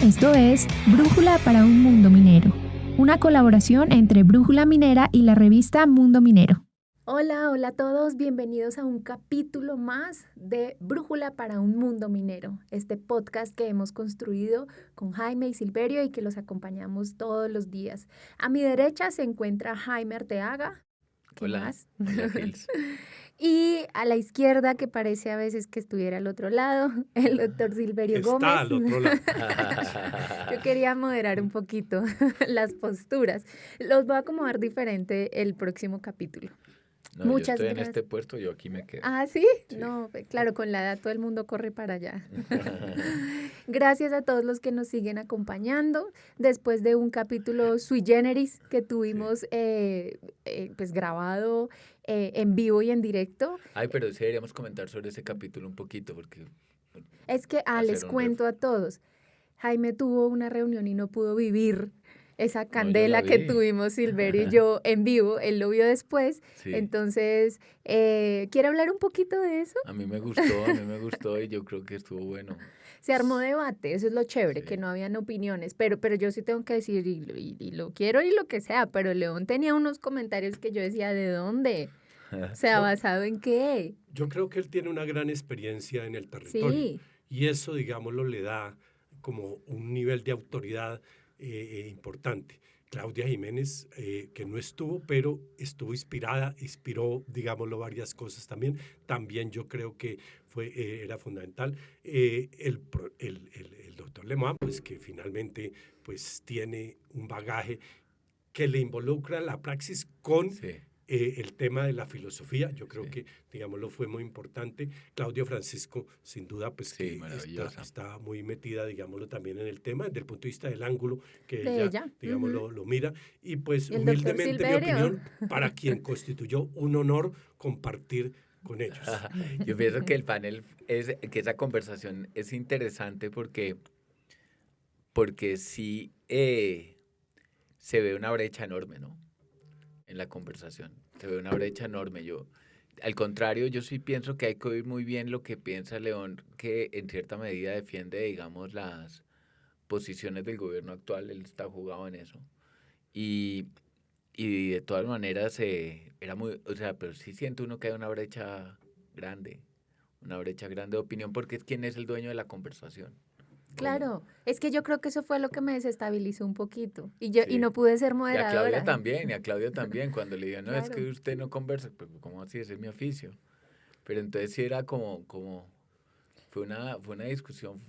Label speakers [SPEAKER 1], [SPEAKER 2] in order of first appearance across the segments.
[SPEAKER 1] Esto es Brújula para un Mundo Minero, una colaboración entre Brújula Minera y la revista Mundo Minero. Hola a todos, bienvenidos a un capítulo más de Brújula para un Mundo Minero, este podcast que hemos construido con Jaime y Silverio y que los acompañamos todos los días. A mi derecha se encuentra Jaime Arteaga. ¿Qué
[SPEAKER 2] Hola,
[SPEAKER 1] más?
[SPEAKER 2] hola, Pils.
[SPEAKER 1] Y a la izquierda, que parece a veces que estuviera al otro lado, el doctor Silverio
[SPEAKER 3] Está
[SPEAKER 1] Gómez.
[SPEAKER 3] al otro lado.
[SPEAKER 1] Yo quería moderar un poquito las posturas. Los voy a acomodar diferente el próximo capítulo.
[SPEAKER 2] No,
[SPEAKER 1] Muchas
[SPEAKER 2] yo estoy en
[SPEAKER 1] gracias.
[SPEAKER 2] este puesto, yo aquí me quedo.
[SPEAKER 1] ¿Ah, sí?
[SPEAKER 2] Sí.
[SPEAKER 1] No, claro, con la edad todo el mundo corre para allá. Gracias a todos los que nos siguen acompañando. Después de un capítulo sui generis que tuvimos pues grabado en vivo y en directo.
[SPEAKER 2] Ay, pero sí deberíamos comentar sobre ese capítulo un poquito, porque
[SPEAKER 1] Es que les cuento a todos. Jaime tuvo una reunión y no pudo vivir esa candela que tuvimos Silverio y yo en vivo. Él lo vio después.
[SPEAKER 2] Sí.
[SPEAKER 1] Entonces, ¿quiere hablar un poquito de eso?
[SPEAKER 2] A mí me gustó y yo creo que estuvo bueno.
[SPEAKER 1] Se armó debate, eso es lo chévere,
[SPEAKER 2] Sí.
[SPEAKER 1] que no habían opiniones, pero yo sí tengo que decir, y lo quiero y lo que sea, pero León tenía unos comentarios que yo decía, ¿de dónde? O sea, ¿basado en qué?
[SPEAKER 3] Yo creo que él tiene una gran experiencia en el territorio.
[SPEAKER 1] Sí.
[SPEAKER 3] Y eso, digámoslo, le da como un nivel de autoridad importante. Claudia Jiménez, que no estuvo, pero estuvo inspiró, digámoslo, varias cosas también. También yo creo que era fundamental. El doctor Lemoine, pues que finalmente pues, tiene un bagaje que le involucra la praxis con...
[SPEAKER 2] Sí.
[SPEAKER 3] El tema de la filosofía, yo creo que, digámoslo, fue muy importante. Claudio Francisco, sin duda, pues
[SPEAKER 2] Sí,
[SPEAKER 3] que está muy metida, digámoslo, también en el tema, desde el punto de vista del ángulo que ella. Digamos, lo mira. Y pues,
[SPEAKER 1] ¿Y el
[SPEAKER 3] humildemente, mi opinión,
[SPEAKER 1] Silverio?
[SPEAKER 3] para quien constituyó un honor compartir con ellos.
[SPEAKER 2] Yo pienso que el panel, que esa conversación es interesante porque sí se ve una brecha enorme, ¿no? En la conversación. Se ve una brecha enorme. Al contrario, yo sí pienso que hay que oír muy bien lo que piensa León, que en cierta medida defiende, digamos, las posiciones del gobierno actual. Él está jugado en eso. Y de todas maneras, era muy, o sea, pero sí siente uno que hay una brecha grande de opinión, porque ¿quién es el dueño de la conversación?
[SPEAKER 1] Claro, es que yo creo que eso fue lo que me desestabilizó un poquito y
[SPEAKER 2] Sí.
[SPEAKER 1] no pude ser
[SPEAKER 2] Y a
[SPEAKER 1] moderadora.
[SPEAKER 2] Claudia también, cuando le dijo, no,
[SPEAKER 1] Claro.
[SPEAKER 2] es que usted no conversa, pues ¿cómo así? Ese es mi oficio. Pero entonces sí era como fue una discusión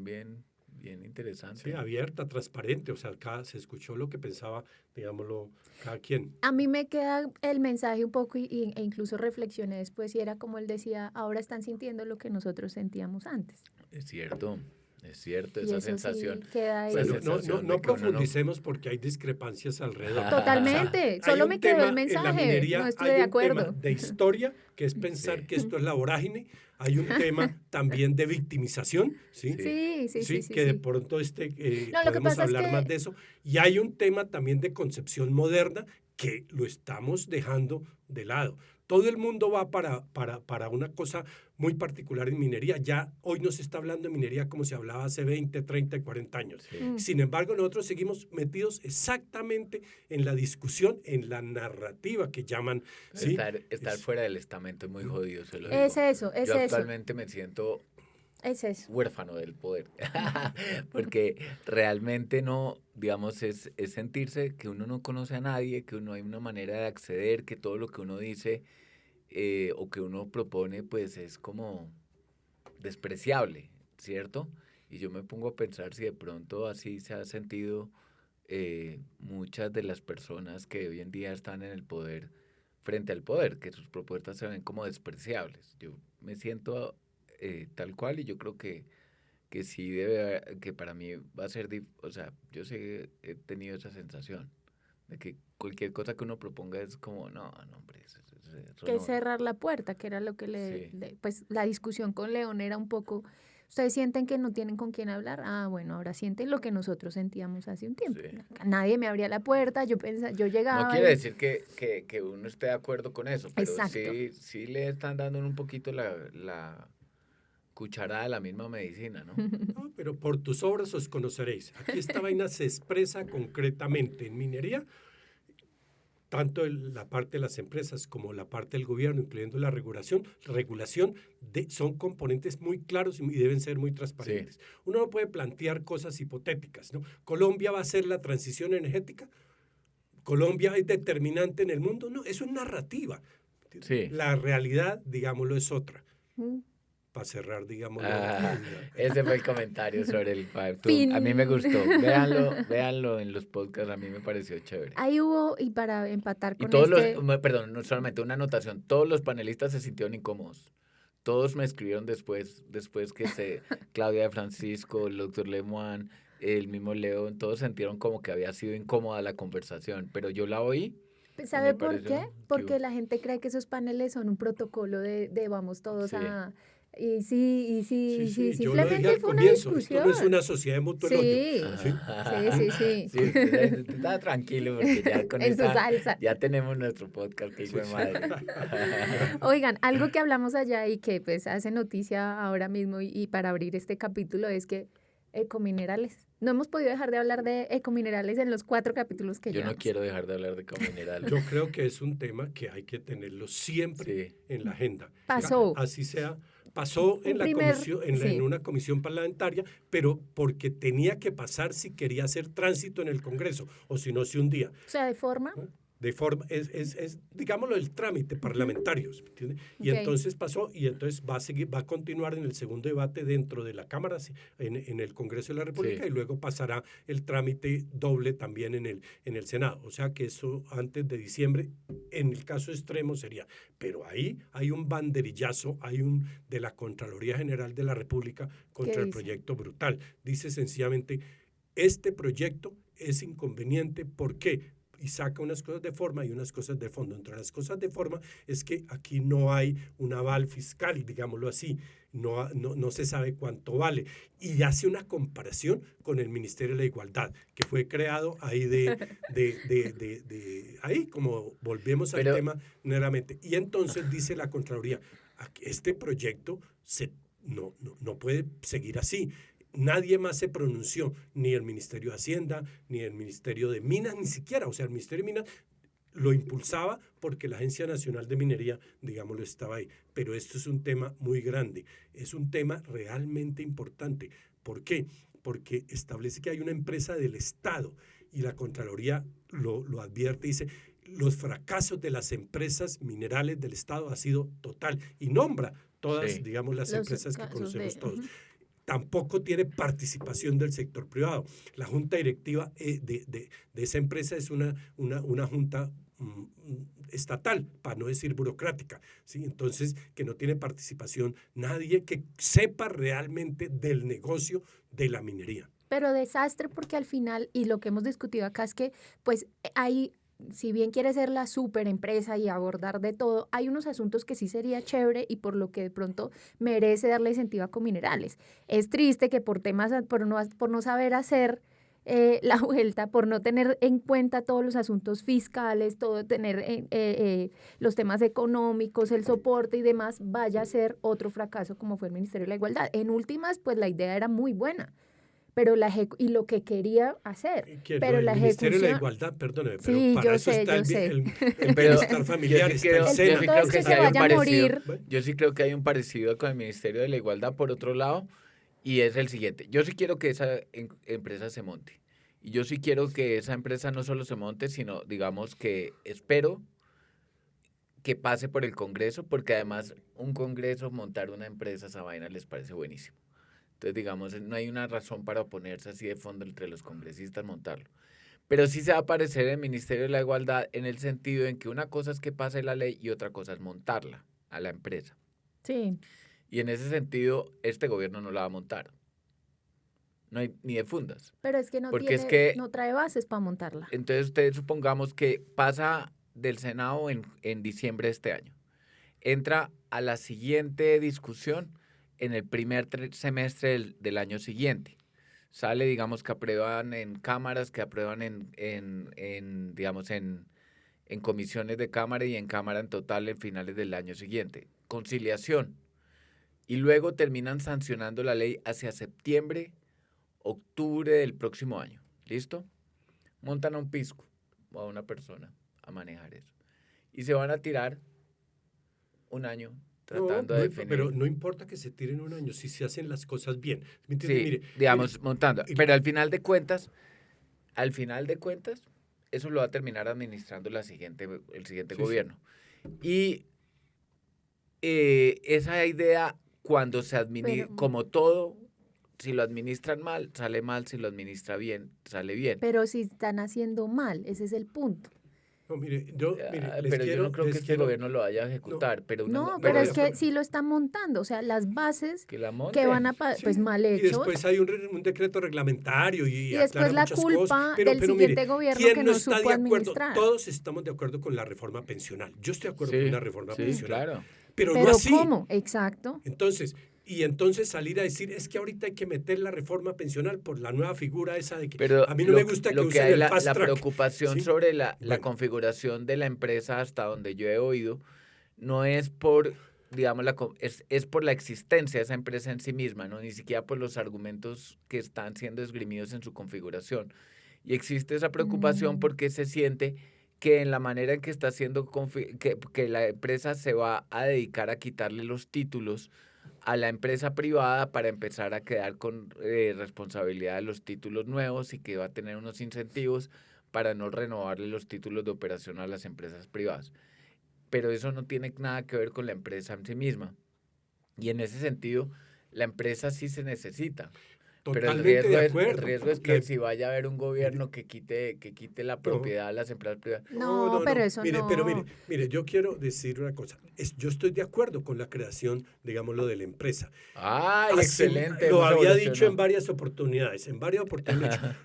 [SPEAKER 2] bien interesante.
[SPEAKER 3] Sí, abierta, transparente, o sea, se escuchó lo que pensaba, digámoslo, cada quien.
[SPEAKER 1] A mí me queda el mensaje un poco e incluso reflexioné después y era como él decía, ahora están sintiendo lo que nosotros sentíamos antes.
[SPEAKER 2] Es cierto,
[SPEAKER 1] Y
[SPEAKER 2] esa
[SPEAKER 1] eso
[SPEAKER 2] sensación.
[SPEAKER 1] sí queda ahí.
[SPEAKER 3] Bueno, no profundicemos porque hay discrepancias alrededor.
[SPEAKER 1] Totalmente,
[SPEAKER 3] O sea,
[SPEAKER 1] solo me quedó el
[SPEAKER 3] en la
[SPEAKER 1] mensaje,
[SPEAKER 3] minería,
[SPEAKER 1] no estuve
[SPEAKER 3] hay
[SPEAKER 1] de
[SPEAKER 3] un tema
[SPEAKER 1] acuerdo.
[SPEAKER 3] de historia, que es pensar que esto es la vorágine, hay un tema también de victimización, ¿sí?
[SPEAKER 1] Sí.
[SPEAKER 3] Que de pronto
[SPEAKER 1] No, lo que
[SPEAKER 3] podemos
[SPEAKER 1] pasa es
[SPEAKER 3] hablar
[SPEAKER 1] que
[SPEAKER 3] más de eso. Y hay un tema también de concepción moderna que lo estamos dejando de lado. Todo el mundo va para una cosa muy particular en minería. Ya hoy no se está hablando de minería como se hablaba hace 20, 30 y 40 años.
[SPEAKER 2] Sí.
[SPEAKER 3] Sin embargo, nosotros seguimos metidos exactamente en la discusión, en la narrativa que llaman. ¿sí?
[SPEAKER 2] Estar fuera del estamento es muy jodido, se lo digo.
[SPEAKER 1] Es eso.
[SPEAKER 2] Yo actualmente me siento huérfano del poder, porque realmente no, digamos, es sentirse que uno no conoce a nadie, que uno hay una manera de acceder, que todo lo que uno dice o que uno propone, pues es como despreciable, ¿cierto? Y yo me pongo a pensar si de pronto así se ha sentido muchas de las personas que hoy en día están en el poder, frente al poder, que sus propuestas se ven como despreciables. Yo me siento tal cual y yo creo que sí que para mí va a ser, o sea, yo sé, he tenido esa sensación de que cualquier cosa que uno proponga es como, no, hombre, eso
[SPEAKER 1] que
[SPEAKER 2] no.
[SPEAKER 1] cerrar la puerta, que era lo que
[SPEAKER 2] Sí.
[SPEAKER 1] pues la discusión con León era un poco, ¿ustedes sienten que no tienen con quién hablar? Ah, bueno, ahora sienten lo que nosotros sentíamos hace un tiempo.
[SPEAKER 2] Sí.
[SPEAKER 1] Nadie me abría la puerta, yo llegaba.
[SPEAKER 2] No quiere decir que uno esté de acuerdo con eso, pero
[SPEAKER 1] Exacto.
[SPEAKER 2] sí le están dando un poquito la cucharada de la misma medicina, ¿no?
[SPEAKER 3] No, pero por tus obras os conoceréis. Aquí esta vaina se expresa concretamente en minería, tanto la parte de las empresas como la parte del gobierno, incluyendo la regulación son componentes muy claros y deben ser muy transparentes. Sí. Uno no puede plantear cosas hipotéticas, ¿no? Colombia va a hacer la transición energética, Colombia es determinante en el mundo, no, eso es narrativa. Sí. La realidad, digámoslo, es otra. Para cerrar, digámoslo.
[SPEAKER 2] Ese fue el comentario sobre el A mí me gustó. Véanlo en los podcasts, a mí me pareció chévere.
[SPEAKER 1] Ahí hubo, y para empatar con
[SPEAKER 2] perdón, no solamente una anotación, todos los panelistas se sintieron incómodos. Todos me escribieron después que Claudia de Francisco, el doctor Lemoine, el mismo Leo, todos sintieron como que había sido incómoda la conversación, pero yo la oí.
[SPEAKER 1] ¿Sabe por qué? Porque la gente cree que esos paneles son un protocolo de vamos todos a... Y sí, simplemente fue una discusión.
[SPEAKER 3] Esto no es una sociedad de mutuo elogio.
[SPEAKER 1] Sí.
[SPEAKER 2] Está tranquilo porque ya con ya tenemos nuestro podcast que hijo de madre.
[SPEAKER 1] Oigan, algo que hablamos allá y que pues hace noticia ahora mismo y para abrir este capítulo es que Ecominerales. No hemos podido dejar de hablar de Ecominerales en los 4 capítulos que llevamos.
[SPEAKER 2] Yo no quiero dejar de hablar de Ecominerales.
[SPEAKER 3] Yo creo que es un tema que hay que tenerlo siempre en la agenda.
[SPEAKER 1] Pasó.
[SPEAKER 3] Así sea. Pasó en una comisión parlamentaria, pero porque tenía que pasar si quería hacer tránsito en el Congreso, o si no se hundía.
[SPEAKER 1] O sea, de forma...
[SPEAKER 3] De forma, es digámoslo, el trámite parlamentario, ¿entiendes? Y entonces pasó, y entonces va a continuar en el segundo debate dentro de la Cámara, en el Congreso de la República, y luego pasará el trámite doble también en el Senado. O sea que eso antes de diciembre, en el caso extremo sería. Pero ahí hay un banderillazo, de la Contraloría General de la República contra el proyecto brutal. Dice sencillamente, este proyecto es inconveniente, ¿por qué? Y saca unas cosas de forma y unas cosas de fondo. Entre las cosas de forma es que aquí no hay un aval fiscal, digámoslo así, no se sabe cuánto vale. Y hace una comparación con el Ministerio de la Igualdad, que fue creado ahí ahí, como volvemos al tema nuevamente. Y entonces dice la Contraloría, este proyecto no puede seguir así. Nadie más se pronunció, ni el Ministerio de Hacienda, ni el Ministerio de Minas, ni siquiera. O sea, el Ministerio de Minas lo impulsaba porque la Agencia Nacional de Minería, digámoslo, estaba ahí. Pero esto es un tema muy grande, es un tema realmente importante. ¿Por qué? Porque establece que hay una empresa del Estado y la Contraloría lo advierte y dice, los fracasos de las empresas minerales del Estado ha sido total y nombra todas, digamos, las empresas que conocemos todos. Tampoco tiene participación del sector privado. La junta directiva de esa empresa es una junta estatal, para no decir burocrática, ¿sí? Entonces, que no tiene participación nadie que sepa realmente del negocio de la minería.
[SPEAKER 1] Pero desastre porque al final, y lo que hemos discutido acá es que, pues, hay... Si bien quiere ser la super empresa y abordar de todo, hay unos asuntos que sí sería chévere y por lo que de pronto merece darle incentivo a Ecominerales. Es triste que por no saber hacer la vuelta, por no tener en cuenta todos los asuntos fiscales, tener los temas económicos, el soporte y demás, vaya a ser otro fracaso como fue el Ministerio de la Igualdad. En últimas, pues la idea era muy buena. Pero y lo que quería hacer, pero la ejecución... El
[SPEAKER 3] Ministerio de la Igualdad, perdóneme, pero para eso está el bienestar familiar, está el SENA.
[SPEAKER 2] Yo sí creo que hay un parecido con el Ministerio de la Igualdad, por otro lado, y es el siguiente. Yo sí quiero que esa empresa se monte. Y yo sí quiero que esa empresa no solo se monte, sino, digamos, que espero que pase por el Congreso, porque además un Congreso, montar una empresa, esa vaina les parece buenísimo. Entonces, digamos, no hay una razón para oponerse así de fondo entre los congresistas montarlo. Pero sí se va a aparecer el Ministerio de la Igualdad en el sentido en que una cosa es que pase la ley y otra cosa es montarla a la empresa.
[SPEAKER 1] Sí.
[SPEAKER 2] Y en ese sentido, este gobierno no la va a montar. No hay ni de fundas.
[SPEAKER 1] Pero es que no trae bases para montarla.
[SPEAKER 2] Entonces, ustedes supongamos que pasa del Senado en diciembre de este año. Entra a la siguiente discusión en el primer semestre del año siguiente. Sale, digamos, que aprueban en cámaras, que aprueban en comisiones de cámara y en cámara en total en finales del año siguiente. Conciliación. Y luego terminan sancionando la ley hacia septiembre octubre del próximo año. ¿Listo? Montan a un pisco o a una persona a manejar eso. Y se van a tirar un año tratando de definir.
[SPEAKER 3] Pero no importa que se tiren un año si se hacen las cosas bien.
[SPEAKER 2] ¿Me entiendes? Sí, mire, digamos, montando. Pero al final de cuentas, eso lo va a terminar administrando el siguiente gobierno. Y esa idea, cuando se administra, como todo, si lo administran mal, sale mal, si lo administra bien, sale bien.
[SPEAKER 1] Pero si están haciendo mal, ese es el punto.
[SPEAKER 3] No,
[SPEAKER 2] pero yo no creo que este gobierno lo vaya a ejecutar.
[SPEAKER 1] Pero es que sí lo están montando, o sea, las bases que van a, pues mal hechos.
[SPEAKER 3] Y después hay un decreto reglamentario y
[SPEAKER 1] después la culpa del siguiente gobierno que no supo administrar.
[SPEAKER 3] Todos estamos de acuerdo con la reforma pensional. Yo estoy de acuerdo con la reforma pensional.
[SPEAKER 2] Claro.
[SPEAKER 3] Pero no así.
[SPEAKER 1] ¿Cómo? Exacto.
[SPEAKER 3] Entonces salir a decir, es que ahorita hay que meter la reforma pensional por la nueva figura esa de que
[SPEAKER 2] pero
[SPEAKER 3] a mí no me gusta que usen el fast track.
[SPEAKER 2] La preocupación sobre la configuración de la empresa, hasta donde yo he oído, no es por, digamos, es por la existencia de esa empresa en sí misma, ¿no? Ni siquiera por los argumentos que están siendo esgrimidos en su configuración. Y existe esa preocupación porque se siente que en la manera en que está siendo que la empresa se va a dedicar a quitarle los títulos a la empresa privada para empezar a quedar con responsabilidad de los títulos nuevos y que va a tener unos incentivos para no renovarle los títulos de operación a las empresas privadas. Pero eso no tiene nada que ver con la empresa en sí misma. Y en ese sentido, la empresa sí se necesita.
[SPEAKER 3] Totalmente
[SPEAKER 2] Pero el riesgo es que si vaya a haber un gobierno que quite la propiedad a las empresas privadas.
[SPEAKER 1] No, pero eso
[SPEAKER 3] mire,
[SPEAKER 1] no.
[SPEAKER 3] Pero mire, yo quiero decir una cosa. Yo estoy de acuerdo con la creación, digámoslo, de la empresa.
[SPEAKER 2] Excelente.
[SPEAKER 3] Lo había dicho en varias oportunidades.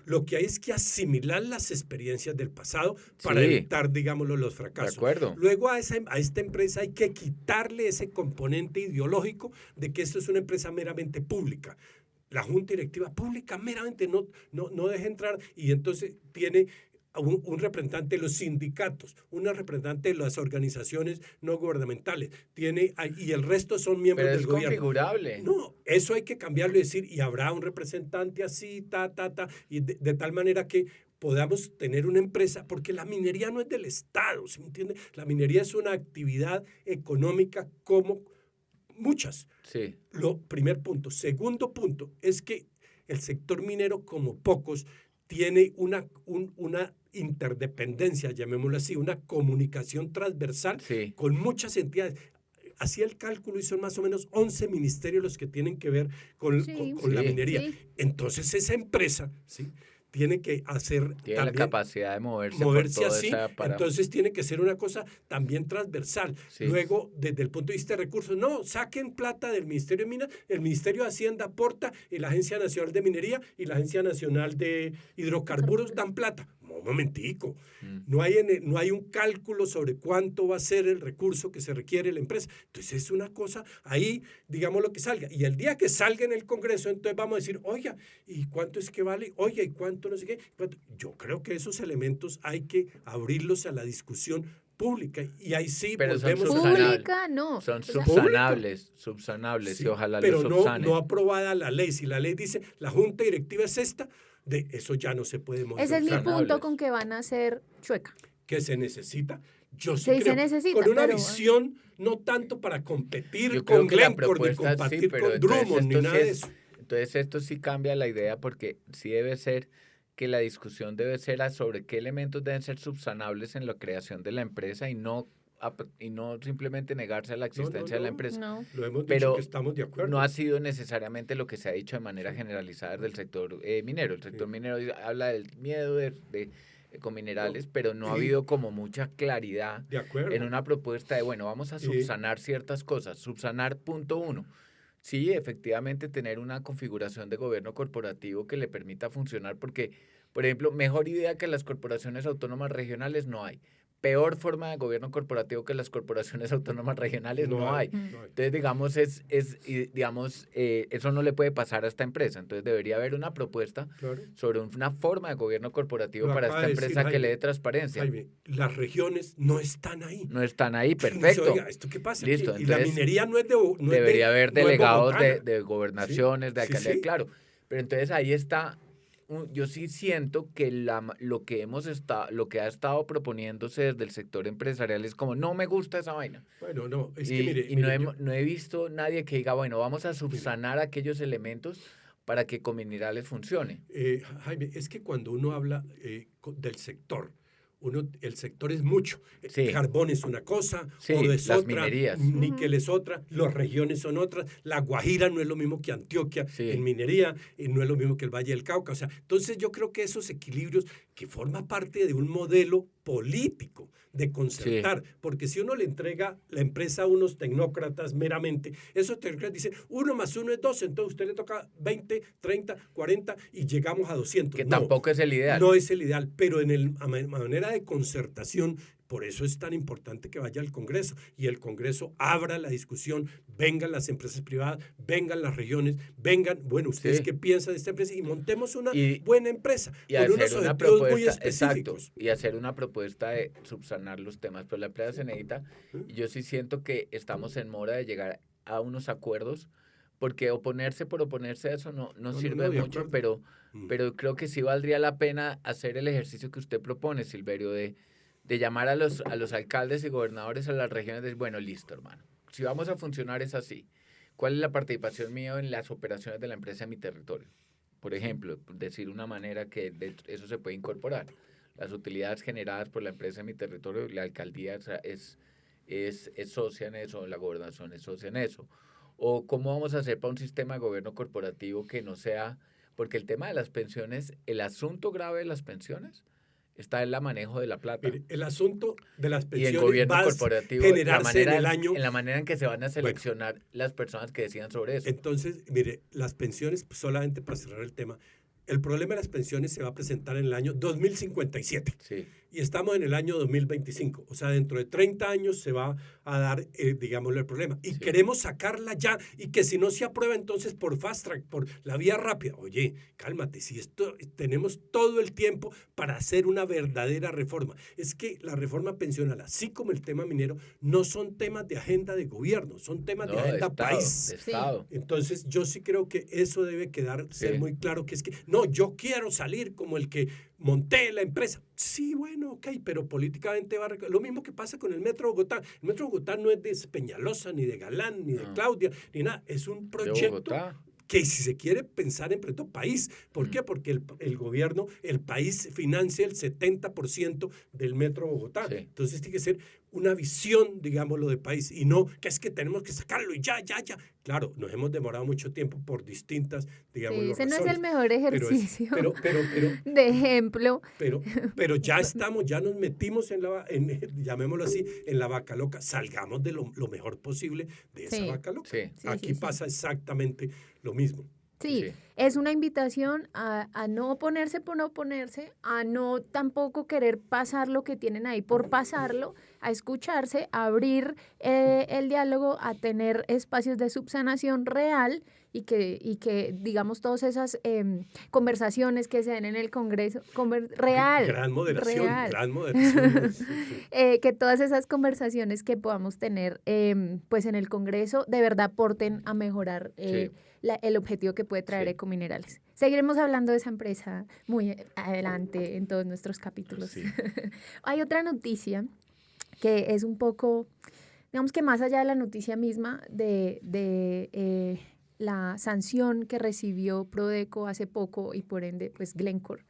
[SPEAKER 3] Lo que hay es que asimilar las experiencias del pasado para evitar, digámoslo, los fracasos.
[SPEAKER 2] De acuerdo.
[SPEAKER 3] Luego a esta empresa hay que quitarle ese componente ideológico de que esto es una empresa meramente pública. La Junta Directiva Pública meramente no deja entrar, y entonces tiene un representante de los sindicatos, una representante de las organizaciones no gubernamentales, y el resto son miembros del gobierno.
[SPEAKER 2] Pero es configurable.
[SPEAKER 3] No, eso hay que cambiarlo y decir, y habrá un representante así, y de tal manera que podamos tener una empresa, porque la minería no es del Estado, ¿sí me entiende? La minería es una actividad económica como muchas.
[SPEAKER 2] Sí.
[SPEAKER 3] Primer punto. Segundo punto es que el sector minero, como pocos, tiene una interdependencia, llamémoslo así, una comunicación transversal con muchas entidades. Hacía el cálculo y son más o menos 11 ministerios los que tienen que ver con la minería. Sí. Entonces esa empresa, ¿sí?, tiene que hacer
[SPEAKER 2] tiene también la capacidad de moverse
[SPEAKER 3] por todo así, entonces tiene que ser una cosa también transversal. Sí. Luego, desde el punto de vista de recursos, no, saquen plata del Ministerio de Minas, el Ministerio de Hacienda aporta, y la Agencia Nacional de Minería y la Agencia Nacional de Hidrocarburos dan plata. Un momentico, no hay un cálculo sobre cuánto va a ser el recurso que se requiere la empresa. Entonces es una cosa ahí, digamos, lo que salga. Y el día que salga en el Congreso, entonces vamos a decir, oiga, ¿y cuánto es que vale? Oiga, ¿y cuánto no sé qué? Yo creo que esos elementos hay que abrirlos a la discusión pública, y ahí sí
[SPEAKER 2] pero
[SPEAKER 3] volvemos
[SPEAKER 1] pública, no.
[SPEAKER 2] Son subsanables, sí, y ojalá
[SPEAKER 3] pero
[SPEAKER 2] lo subsanen.
[SPEAKER 3] Pero no aprobada la ley. Si la ley dice, la Junta Directiva es esta, de eso ya no se puede modificar.
[SPEAKER 1] Ese es mi punto con que van a ser chueca.
[SPEAKER 3] ¿Qué se necesita? Yo sí
[SPEAKER 1] creo,
[SPEAKER 3] se
[SPEAKER 1] necesita,
[SPEAKER 3] con una visión no tanto para competir con Glencore, ni competir con Drummond, ni nada de eso.
[SPEAKER 2] Entonces esto sí cambia la idea, porque sí debe ser que la discusión debe ser sobre qué elementos deben ser subsanables en la creación de la empresa y no simplemente negarse a la existencia de la empresa.
[SPEAKER 3] No. Lo hemos dicho que estamos de acuerdo.
[SPEAKER 2] No ha sido necesariamente lo que se ha dicho de manera generalizada del sector minero. El sector minero habla del miedo de Ecominerales, pero no ha habido como mucha claridad en una propuesta de, bueno, vamos a subsanar ciertas cosas. Subsanar, punto 1. Sí, efectivamente, tener una configuración de gobierno corporativo que le permita funcionar, porque, por ejemplo, mejor idea que las corporaciones autónomas regionales no hay. Peor forma de gobierno corporativo que las corporaciones autónomas regionales no hay. Entonces, digamos, eso no le puede pasar a esta empresa. Entonces, debería haber una propuesta sobre una forma de gobierno corporativo para esta empresa que le dé transparencia.
[SPEAKER 3] Jaime, las regiones no están ahí.
[SPEAKER 2] No están ahí, perfecto.
[SPEAKER 3] Oiga, ¿esto qué pasa?
[SPEAKER 2] Listo.
[SPEAKER 3] Entonces, y la minería no es de...
[SPEAKER 2] debería haber delegados de gobernaciones, de alcaldía, claro. Pero entonces ahí está, yo sí siento que lo que ha estado proponiéndose desde el sector empresarial es como, no me gusta esa vaina.
[SPEAKER 3] Bueno, no, es
[SPEAKER 2] Y,
[SPEAKER 3] que mire,
[SPEAKER 2] y
[SPEAKER 3] mire,
[SPEAKER 2] no he visto nadie que diga, bueno, vamos a subsanar aquellos elementos para que Cominerales funcione.
[SPEAKER 3] Jaime, es que cuando uno habla del sector, el sector es mucho.
[SPEAKER 2] Sí.
[SPEAKER 3] Carbón es una cosa,
[SPEAKER 2] Sí,
[SPEAKER 3] oro es
[SPEAKER 2] las
[SPEAKER 3] otra,
[SPEAKER 2] minerías.
[SPEAKER 3] níquel es otra, las regiones son otras, La Guajira no es lo mismo que Antioquia en minería, y no es lo mismo que el Valle del Cauca. O sea, entonces yo creo que esos equilibrios que forman parte de un modelo político de concertar, porque si uno le entrega la empresa a unos tecnócratas meramente, esos tecnócratas dicen 1 más 1 es 2, entonces a usted le toca 20, 30, 40 y llegamos a 200.
[SPEAKER 2] Que tampoco es el ideal.
[SPEAKER 3] No es el ideal, pero a manera de concertación, por eso es tan importante que vaya al Congreso y el Congreso abra la discusión, vengan las empresas privadas, vengan las regiones, vengan, bueno, ¿ustedes qué piensan de esta empresa? Y montemos una buena empresa
[SPEAKER 2] con
[SPEAKER 3] unos objetivos muy específicos.
[SPEAKER 2] Exacto, y hacer una propuesta de subsanar los temas. Pero la empresa se necesita, y yo sí siento que estamos en mora de llegar a unos acuerdos, porque oponerse por oponerse a eso no sirve mucho, pero creo que sí valdría la pena hacer el ejercicio que usted propone, Silverio, de llamar a los alcaldes y gobernadores a las regiones, de bueno, listo, hermano, si vamos a funcionar es así. ¿Cuál es la participación mía en las operaciones de la empresa en mi territorio? Por ejemplo, decir una manera que eso se puede incorporar. Las utilidades generadas por la empresa en mi territorio, la alcaldía es socia en eso, la gobernación es socia en eso. O cómo vamos a hacer para un sistema de gobierno corporativo que no sea, porque el tema de las pensiones, el asunto grave de las pensiones está en el manejo de la plata.
[SPEAKER 3] Mire, el asunto de las pensiones
[SPEAKER 2] y el gobierno corporativo,
[SPEAKER 3] generarse en el año.
[SPEAKER 2] En la manera en que se van a seleccionar las personas que decidan sobre eso.
[SPEAKER 3] Entonces, mire, las pensiones, solamente para cerrar el tema, el problema de las pensiones se va a presentar en el año 2057.
[SPEAKER 2] Sí.
[SPEAKER 3] Y estamos en el año 2025. O sea, dentro de 30 años se va a dar, digámoslo, el problema. Y queremos sacarla ya y que si no se aprueba entonces por fast track, por la vía rápida. Oye, cálmate, si esto tenemos todo el tiempo para hacer una verdadera reforma. Es que la reforma pensional, así como el tema minero, no son temas de agenda de gobierno, son temas de agenda país.
[SPEAKER 2] De Estado.
[SPEAKER 3] Entonces, yo sí creo que eso debe ser muy claro, que es que, no, yo quiero salir como el que monté la empresa. Sí, bueno, ok, pero políticamente va a... Lo mismo que pasa con el Metro Bogotá. El Metro Bogotá no es de Peñalosa, ni de Galán, ni de Claudia, ni nada. Es un proyecto que si se quiere pensar en proyecto país. ¿Por qué? Porque el gobierno, el país financia el 70% del Metro Bogotá. Sí. Entonces tiene que ser una visión, digámoslo, de país, y no que es que tenemos que sacarlo y ya. Claro, nos hemos demorado mucho tiempo por distintas, digamos,
[SPEAKER 1] ese
[SPEAKER 3] razones.
[SPEAKER 1] No es el mejor ejercicio
[SPEAKER 3] pero,
[SPEAKER 1] de ejemplo.
[SPEAKER 3] Pero ya estamos, ya nos metimos llamémoslo así, en la vaca loca. Salgamos de lo mejor posible de esa vaca loca.
[SPEAKER 2] Sí.
[SPEAKER 3] Aquí pasa exactamente lo mismo.
[SPEAKER 1] Sí, es una invitación a no oponerse por no oponerse, a no tampoco querer pasar lo que tienen ahí por pasarlo, a escucharse, a abrir el diálogo, a tener espacios de subsanación real y que digamos, todas esas conversaciones que se den en el Congreso, real.
[SPEAKER 3] Gran moderación.
[SPEAKER 1] Que todas esas conversaciones que podamos tener pues en el Congreso de verdad aporten a mejorar el objetivo que puede traer Ecominerales. Seguiremos hablando de esa empresa muy adelante en todos nuestros capítulos. Sí. Hay otra noticia que es un poco, digamos que más allá de la noticia misma de la sanción que recibió Prodeco hace poco y por ende pues Glencore.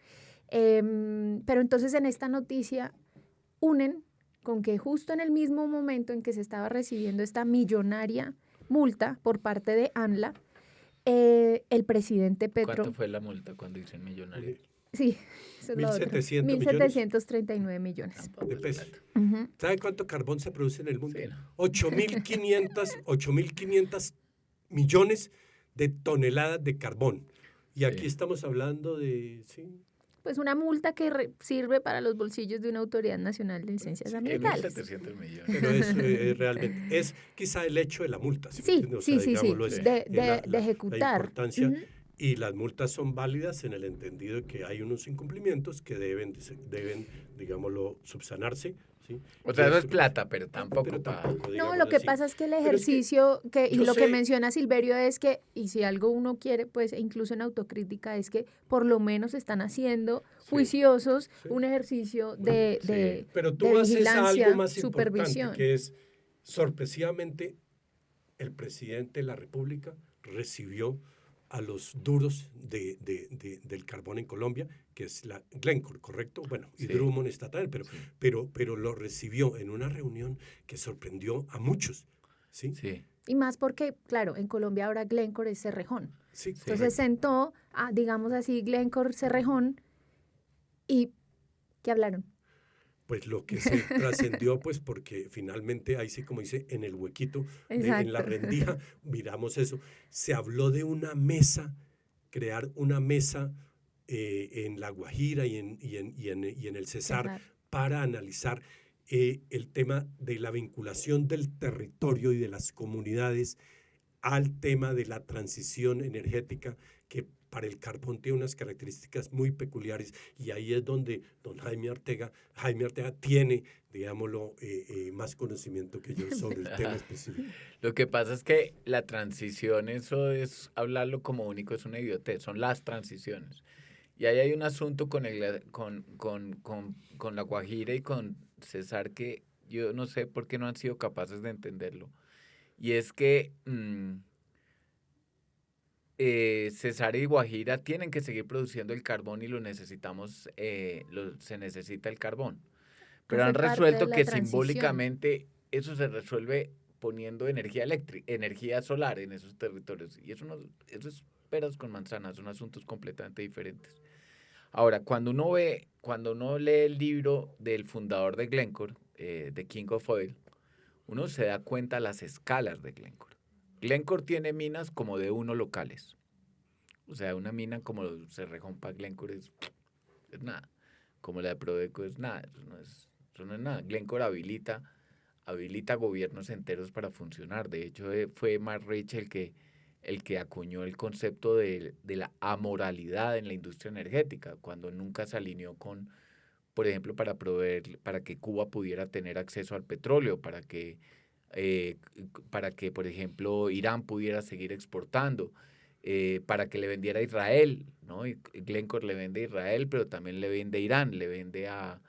[SPEAKER 1] Pero entonces en esta noticia unen con que justo en el mismo momento en que se estaba recibiendo esta millonaria multa por parte de ANLA, el presidente Petro...
[SPEAKER 2] ¿Cuánto fue la multa cuando dicen millonario?
[SPEAKER 1] Sí, eso es 1.739 millones
[SPEAKER 3] de pesos. ¿Sabe cuánto carbón se produce en el mundo? Sí, no. 8.500 millones de toneladas de carbón. Y aquí estamos hablando de...
[SPEAKER 1] Pues una multa que sirve para los bolsillos de una autoridad nacional de licencias ambientales.
[SPEAKER 2] 700 millones.
[SPEAKER 3] Pero eso realmente es quizá el hecho de la multa.
[SPEAKER 1] Sí, de ejecutar.
[SPEAKER 3] La importancia, y las multas son válidas en el entendido de que hay unos incumplimientos que deben digámoslo, subsanarse, ¿sí?
[SPEAKER 2] O sea, no es plata, pero tampoco.
[SPEAKER 1] No, lo que pasa es que el ejercicio, y lo que menciona Silverio es que, y si algo uno quiere, pues incluso en autocrítica, es que por lo menos están haciendo juiciosos un ejercicio de
[SPEAKER 3] pero tú
[SPEAKER 1] vigilancia,
[SPEAKER 3] haces algo más
[SPEAKER 1] supervisión.
[SPEAKER 3] importante, que es, sorpresivamente, el presidente de la República recibió a los duros del carbón en Colombia, que es la Glencore, ¿correcto? Bueno, y Drummond estatal, pero lo recibió en una reunión que sorprendió a muchos, ¿sí?
[SPEAKER 2] Sí.
[SPEAKER 1] Y más porque, claro, en Colombia ahora Glencore es Cerrejón.
[SPEAKER 3] Sí,
[SPEAKER 1] entonces sentó a, digamos así, Glencore, Cerrejón, y ¿qué hablaron?
[SPEAKER 3] Pues lo que se trascendió, pues porque finalmente, ahí sí como dice, en el huequito, en la rendija, miramos eso, se habló de una mesa, crear una mesa en La Guajira y en el Cesar para analizar el tema de la vinculación del territorio y de las comunidades al tema de la transición energética, que para el carbón tiene unas características muy peculiares, y ahí es donde don Jaime Arteaga tiene, digámoslo, más conocimiento que yo sobre el tema específico.
[SPEAKER 2] Lo que pasa es que la transición, eso es hablarlo como único, es una idiotez, son las transiciones. Y ahí hay un asunto con La Guajira y con Cesar que yo no sé por qué no han sido capaces de entenderlo. Y es que Cesar y Guajira tienen que seguir produciendo el carbón y lo necesitamos, se necesita el carbón. Pero han resuelto que simbólicamente eso se resuelve poniendo energía eléctrica, energía solar en esos territorios. Y eso es peras con manzanas, son asuntos completamente diferentes. Ahora, cuando uno lee el libro del fundador de Glencore, The King of Oil, uno se da cuenta las escalas de Glencore. Glencore tiene minas como de 1 locales. O sea, una mina como Cerrejón para Glencore es nada. Como la de Prodeco es nada. Eso no es nada. Glencore habilita gobiernos enteros para funcionar. De hecho, fue Mark Rich el que acuñó el concepto de la amoralidad en la industria energética, cuando nunca se alineó con, por ejemplo, para que Cuba pudiera tener acceso al petróleo, para que, por ejemplo, Irán pudiera seguir exportando, para que le vendiera a Israel, ¿no? Y Glencore le vende a Israel, pero también le vende a Irán, le vende a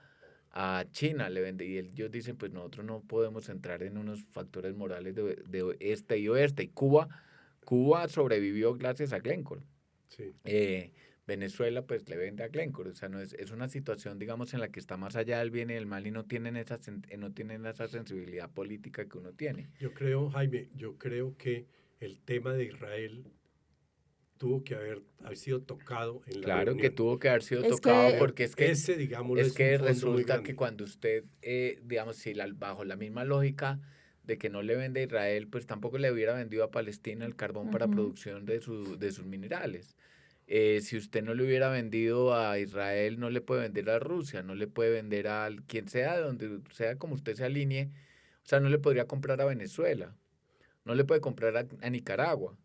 [SPEAKER 2] China, y ellos dicen, pues nosotros no podemos entrar en unos factores morales de este y oeste. Y Cuba sobrevivió gracias a Glencore.
[SPEAKER 3] Sí.
[SPEAKER 2] Venezuela pues le vende a Glencore, o sea, no es una situación, digamos, en la que está más allá del bien y del mal y no tienen esa sensibilidad política que uno tiene.
[SPEAKER 3] Yo creo, Jaime, que el tema de Israel tuvo que haber sido tocado en la reunión.
[SPEAKER 2] Claro que tuvo que haber sido tocado, porque es que
[SPEAKER 3] ese, digámoslo,
[SPEAKER 2] es que
[SPEAKER 3] un fondo
[SPEAKER 2] resulta
[SPEAKER 3] muy grande.
[SPEAKER 2] que cuando usted, digamos, si bajo la misma lógica de que no le vende a Israel, pues tampoco le hubiera vendido a Palestina el carbón para producción de sus minerales. Si usted no le hubiera vendido a Israel, no le puede vender a Rusia, no le puede vender a quien sea, de donde sea, como usted se alinee. O sea, no le podría comprar a Venezuela, no le puede comprar a Nicaragua.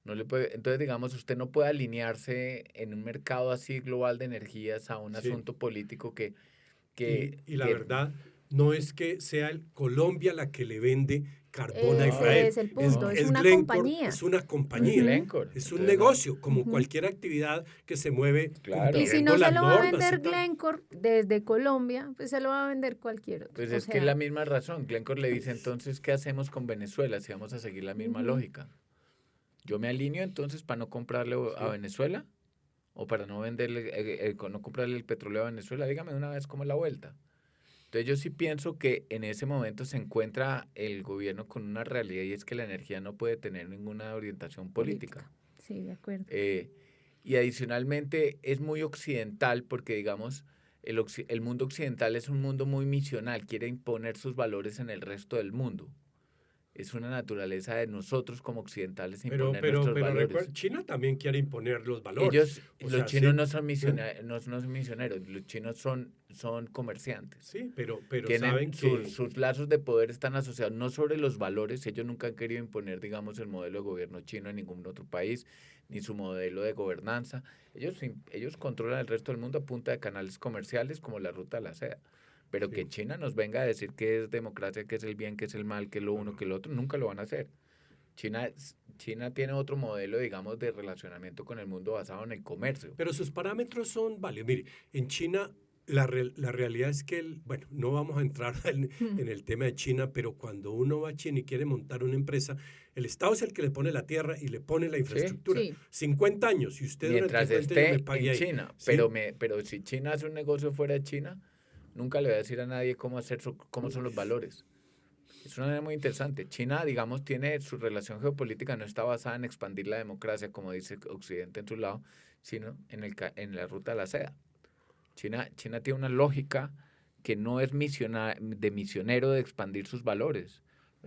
[SPEAKER 2] No le puede, entonces, digamos, usted no puede alinearse en un mercado así global de energías a un asunto político que
[SPEAKER 3] y la verdad, no es que sea Colombia la que le vende carbón a Israel.
[SPEAKER 1] Es el punto, es una
[SPEAKER 3] Glencore,
[SPEAKER 1] compañía.
[SPEAKER 3] Es una compañía, es un negocio, como cualquier actividad que se mueve.
[SPEAKER 2] Claro.
[SPEAKER 1] Y si no se lo va a vender Glencore desde Colombia, pues se lo va a vender cualquier otro.
[SPEAKER 2] Pues es que es la misma razón. Glencore le dice, entonces, ¿qué hacemos con Venezuela si vamos a seguir la misma lógica? Yo me alineo entonces para no comprarle a Venezuela o para no venderle, no comprarle el petróleo a Venezuela. Dígame una vez cómo es la vuelta. Entonces yo sí pienso que en ese momento se encuentra el gobierno con una realidad y es que la energía no puede tener ninguna orientación política.
[SPEAKER 1] Sí, de acuerdo.
[SPEAKER 2] Y adicionalmente es muy occidental porque, digamos, el mundo occidental es un mundo muy misional, quiere imponer sus valores en el resto del mundo. Es una naturaleza de nosotros como occidentales imponer nuestros valores.
[SPEAKER 3] China también quiere imponer los valores.
[SPEAKER 2] Los chinos no son misioneros, los chinos son comerciantes.
[SPEAKER 3] Sí, pero
[SPEAKER 2] saben que sus lazos de poder están asociados no sobre los valores. Ellos nunca han querido imponer, digamos, el modelo de gobierno chino en ningún otro país, ni su modelo de gobernanza. Ellos controlan el resto del mundo a punta de canales comerciales como la ruta de la seda. Pero que China nos venga a decir que es democracia, que es el bien, que es el mal, que es lo uno, que es lo otro, nunca lo van a hacer. China tiene otro modelo, digamos, de relacionamiento con el mundo basado en el comercio.
[SPEAKER 3] Pero sus parámetros son válidos. Mire, en China la realidad es que, no vamos a entrar en el tema de China, pero cuando uno va a China y quiere montar una empresa, el Estado es el que le pone la tierra y le pone la infraestructura.
[SPEAKER 1] Sí.
[SPEAKER 3] 50 años, y usted
[SPEAKER 2] mientras
[SPEAKER 3] durante 50 años
[SPEAKER 2] esté
[SPEAKER 3] me pague
[SPEAKER 2] en China.
[SPEAKER 3] ¿sí?
[SPEAKER 2] Pero si China hace un negocio fuera de China, nunca le va a decir a nadie cómo son los valores. Es una manera muy interesante. China, digamos, tiene su relación geopolítica, no está basada en expandir la democracia, como dice Occidente en su lado, sino en la ruta de la seda. China tiene una lógica que no es de misionero de expandir sus valores.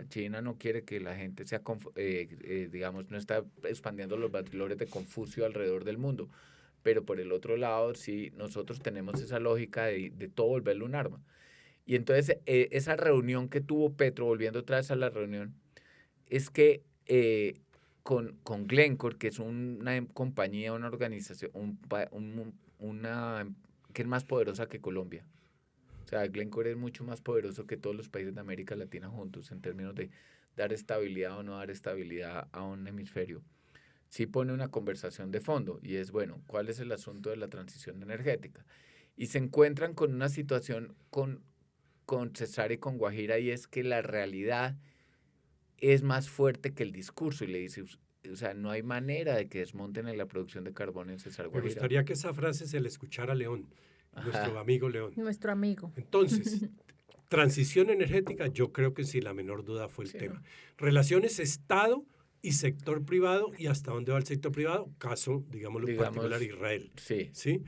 [SPEAKER 2] China no quiere que la gente sea, digamos, no está expandiendo los valores de Confucio alrededor del mundo. Pero por el otro lado, sí, nosotros tenemos esa lógica de todo volverlo un arma. Y entonces esa reunión que tuvo Petro, volviendo otra vez a la reunión, es que con Glencore, que es una compañía, una organización, una que es más poderosa que Colombia. O sea, Glencore es mucho más poderoso que todos los países de América Latina juntos en términos de dar estabilidad o no dar estabilidad a un hemisferio. Sí pone una conversación de fondo y es, bueno, ¿cuál es el asunto de la transición energética? Y se encuentran con una situación con Cesar y con Guajira, y es que la realidad es más fuerte que el discurso, y le dice, o sea, no hay manera de que desmonten en la producción de carbón en Cesar Guajira.
[SPEAKER 3] Me gustaría que esa frase se le escuchara a León, nuestro amigo León.
[SPEAKER 1] Nuestro amigo.
[SPEAKER 3] Entonces, transición energética, yo creo que sin la menor duda fue el tema. Relaciones Estado y sector privado, y hasta dónde va el sector privado, caso, digamos, particular Israel.
[SPEAKER 2] Sí.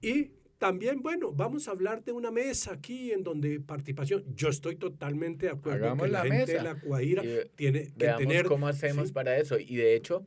[SPEAKER 3] Y también, bueno, vamos a hablar de una mesa aquí en donde participación. Yo estoy totalmente de acuerdo
[SPEAKER 2] Hagamos
[SPEAKER 3] que la gente de La Guajira tiene que tener...
[SPEAKER 2] cómo hacemos para eso. Y de hecho,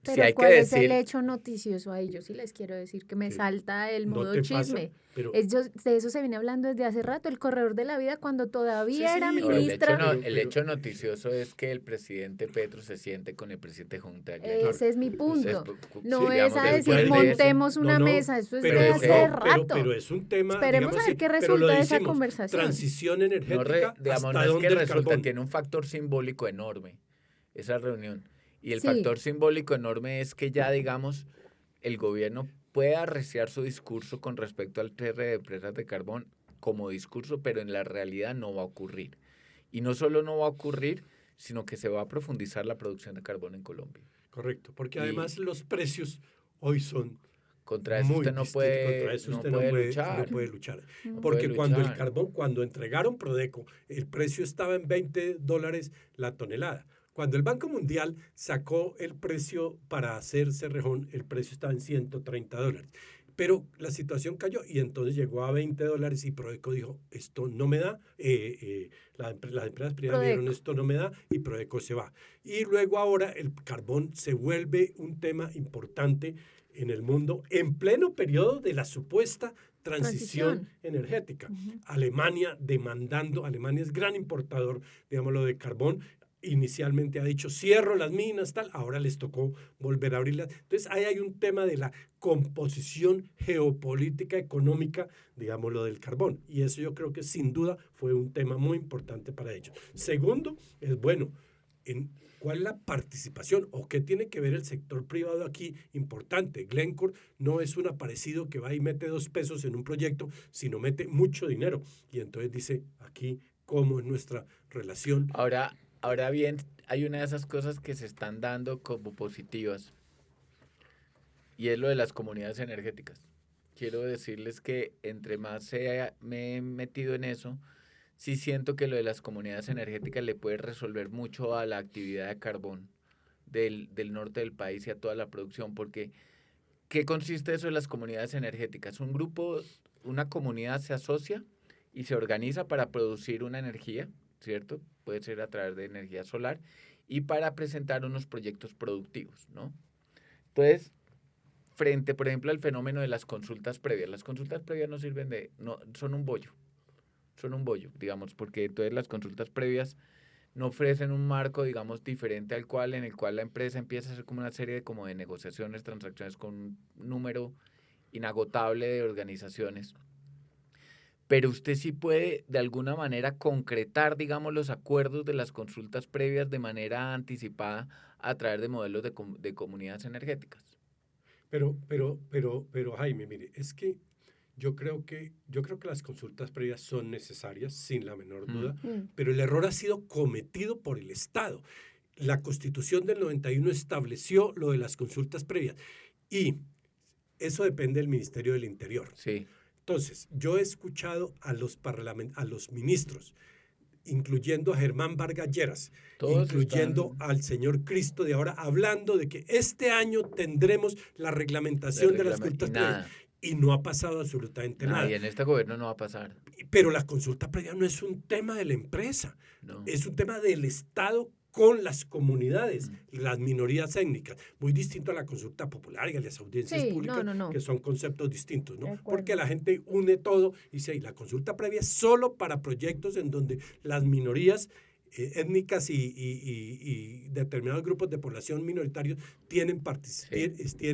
[SPEAKER 1] pero
[SPEAKER 2] si hay
[SPEAKER 1] ¿cuál
[SPEAKER 2] que
[SPEAKER 1] es
[SPEAKER 2] decir,
[SPEAKER 1] el hecho noticioso ahí? Yo sí les quiero decir que me salta el modo
[SPEAKER 3] no
[SPEAKER 1] chisme.
[SPEAKER 3] Pasa, pero...
[SPEAKER 1] De eso se viene hablando desde hace rato, el corredor de la vida, cuando todavía era ministra.
[SPEAKER 2] El hecho noticioso es que el presidente Petro se siente con el presidente Junta.
[SPEAKER 1] Ese es mi punto.
[SPEAKER 2] Entonces,
[SPEAKER 1] no es a decir, montemos una mesa, eso es de hace rato.
[SPEAKER 3] Pero es un tema...
[SPEAKER 1] Esperemos a ver qué resulta de esa conversación.
[SPEAKER 3] Transición energética,
[SPEAKER 2] no es que resulta, tiene un factor simbólico enorme esa reunión. Y el factor simbólico enorme es que ya, digamos, el gobierno puede arreciar su discurso con respecto al cierre de empresas de carbón como discurso, pero en la realidad no va a ocurrir. Y no solo no va a ocurrir, sino que se va a profundizar la producción de carbón en Colombia.
[SPEAKER 3] Correcto, porque además los precios hoy son
[SPEAKER 2] contra eso usted no puede luchar.
[SPEAKER 3] Porque cuando entregaron Prodeco, el precio estaba en $20 la tonelada. Cuando el Banco Mundial sacó el precio para hacer Cerrejón, el precio estaba en $130. Pero la situación cayó y entonces llegó a $20 y Prodeco dijo, esto no me da. Las empresas privadas dijeron, esto no me da, y Prodeco se va. Y luego ahora el carbón se vuelve un tema importante en el mundo en pleno periodo de la supuesta transición energética. Alemania es gran importador, digámoslo, de carbón. Inicialmente ha dicho, cierro las minas, tal, ahora les tocó volver a abrirlas. Entonces, ahí hay un tema de la composición geopolítica económica, digámoslo, del carbón. Y eso yo creo que sin duda fue un tema muy importante para ellos. Segundo, es bueno, ¿cuál es la participación o qué tiene que ver el sector privado aquí? Importante, Glencore no es un aparecido que va y mete 2 pesos en un proyecto, sino mete mucho dinero. Y entonces dice, aquí, ¿cómo es nuestra relación?
[SPEAKER 2] Ahora bien, hay una de esas cosas que se están dando como positivas, y es lo de las comunidades energéticas. Quiero decirles que entre más me he metido en eso, sí siento que lo de las comunidades energéticas le puede resolver mucho a la actividad de carbón del norte del país y a toda la producción, porque ¿qué consiste eso de las comunidades energéticas? Una comunidad se asocia y se organiza para producir una energía, ¿cierto? Puede ser a través de energía solar, y para presentar unos proyectos productivos, ¿no? Entonces, frente, por ejemplo, al fenómeno de las consultas previas no sirven son un bollo, digamos, porque entonces las consultas previas no ofrecen un marco, digamos, diferente en el cual la empresa empieza a hacer como una serie de negociaciones, transacciones con un número inagotable de organizaciones. pero usted sí puede de alguna manera concretar, digamos, los acuerdos de las consultas previas de manera anticipada a través de modelos de comunidades energéticas.
[SPEAKER 3] Pero, Jaime, mire, es que yo creo que las consultas previas son necesarias, sin la menor duda, pero el error ha sido cometido por el Estado. La Constitución del 91 estableció lo de las consultas previas y eso depende del Ministerio del Interior.
[SPEAKER 2] Sí.
[SPEAKER 3] Entonces, yo he escuchado a los ministros, incluyendo a Germán Vargas Lleras, incluyendo al señor Cristo de ahora, hablando de que este año tendremos la reglamentación de las consultas previas. Y no ha pasado absolutamente nada.
[SPEAKER 2] Y en este gobierno no va a pasar.
[SPEAKER 3] Pero la consulta previa no es un tema de la empresa, es un tema del Estado con las comunidades, las minorías étnicas, muy distinto a la consulta popular y a las audiencias públicas, que son conceptos distintos, ¿no? Porque la gente une todo y dice, la consulta previa es solo para proyectos en donde las minorías étnicas y determinados grupos de población minoritarios tienen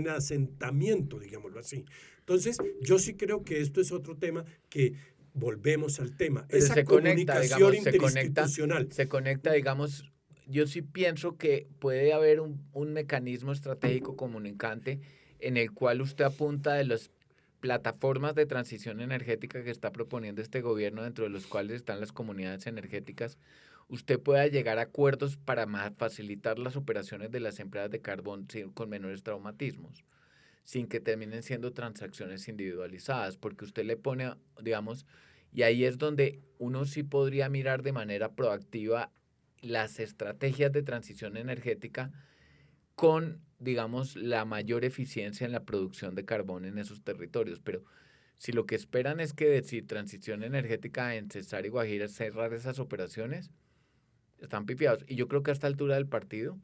[SPEAKER 3] asentamiento, digámoslo así. Entonces, yo sí creo que esto es otro tema que volvemos al tema.
[SPEAKER 2] Pero
[SPEAKER 3] esa comunicación interinstitucional.
[SPEAKER 2] Se conecta, digamos, yo sí pienso que puede haber un mecanismo estratégico comunicante en el cual usted apunta de las plataformas de transición energética que está proponiendo este gobierno, dentro de los cuales están las comunidades energéticas, usted pueda llegar a acuerdos para facilitar las operaciones de las empresas de carbón con menores traumatismos, sin que terminen siendo transacciones individualizadas, porque usted le pone, digamos, y ahí es donde uno sí podría mirar de manera proactiva las estrategias de transición energética con, digamos, la mayor eficiencia en la producción de carbón en esos territorios. Pero si lo que esperan es que decir transición energética en Cesar y Guajira, cerrar esas operaciones, están pifiados. Y yo creo que a esta altura del partido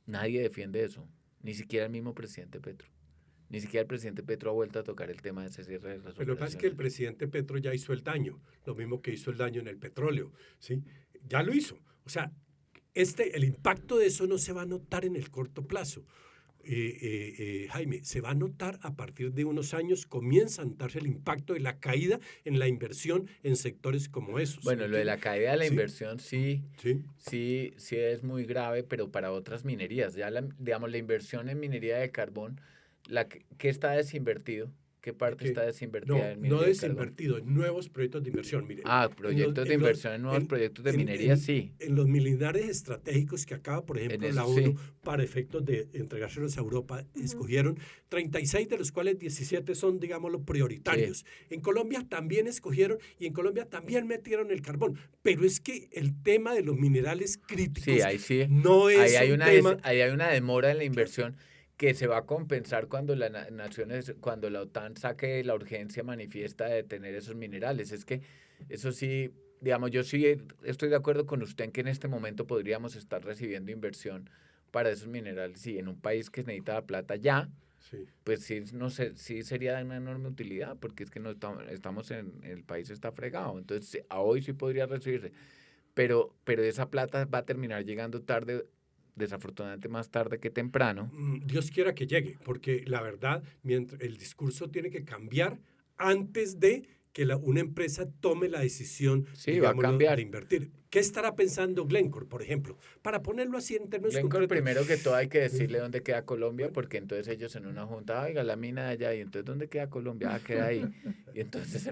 [SPEAKER 2] nadie defiende eso, ni siquiera el mismo presidente Petro. Ni siquiera el presidente Petro ha vuelto a tocar el tema de ese cierre de las operaciones.
[SPEAKER 3] Pero lo que pasa es que el presidente Petro ya hizo el daño, lo mismo que hizo el daño en el petróleo, ¿sí? Ya lo hizo. O sea, el impacto de eso no se va a notar en el corto plazo. Jaime, se va a notar a partir de unos años, comienza a notarse el impacto de la caída en la inversión en sectores como esos.
[SPEAKER 2] Bueno, lo de la caída de la inversión sí es muy grave, pero para otras minerías. Ya, digamos, la inversión en minería de carbón, ¿qué está desinvertido? ¿Qué parte está desinvertida en minería?
[SPEAKER 3] No desinvertido, en nuevos proyectos de inversión. Mire,
[SPEAKER 2] proyectos de inversión en nuevos proyectos de minería, sí.
[SPEAKER 3] En los milenarios estratégicos que acaba, por ejemplo, la ONU, para efectos de entregárselos a Europa, escogieron 36, de los cuales 17 son, digámoslo, prioritarios. Sí. En Colombia también escogieron y en Colombia también metieron el carbón. Pero es que el tema de los minerales críticos no es tema...
[SPEAKER 2] Ahí hay una demora en la inversión que se va a compensar cuando cuando la OTAN saque la urgencia manifiesta de tener esos minerales. Es que eso sí, digamos, yo sí estoy de acuerdo con usted en que en este momento podríamos estar recibiendo inversión para esos minerales. Y en un país que necesita la plata ya, pues sí, no sé, sí sería de una enorme utilidad, porque es que no estamos el país está fregado. Entonces, a hoy sí podría recibirse. Pero esa plata va a terminar llegando tarde, desafortunadamente más tarde que temprano.
[SPEAKER 3] Dios quiera que llegue, porque la verdad, mientras el discurso tiene que cambiar antes de que una empresa tome la decisión de invertir. ¿Qué estará pensando Glencore, por ejemplo? Para ponerlo así en términos
[SPEAKER 2] concretos. Primero que todo hay que decirle dónde queda Colombia, porque entonces ellos en una junta, oiga, la mina de allá, y entonces ¿dónde queda Colombia? Queda ahí. Y entonces,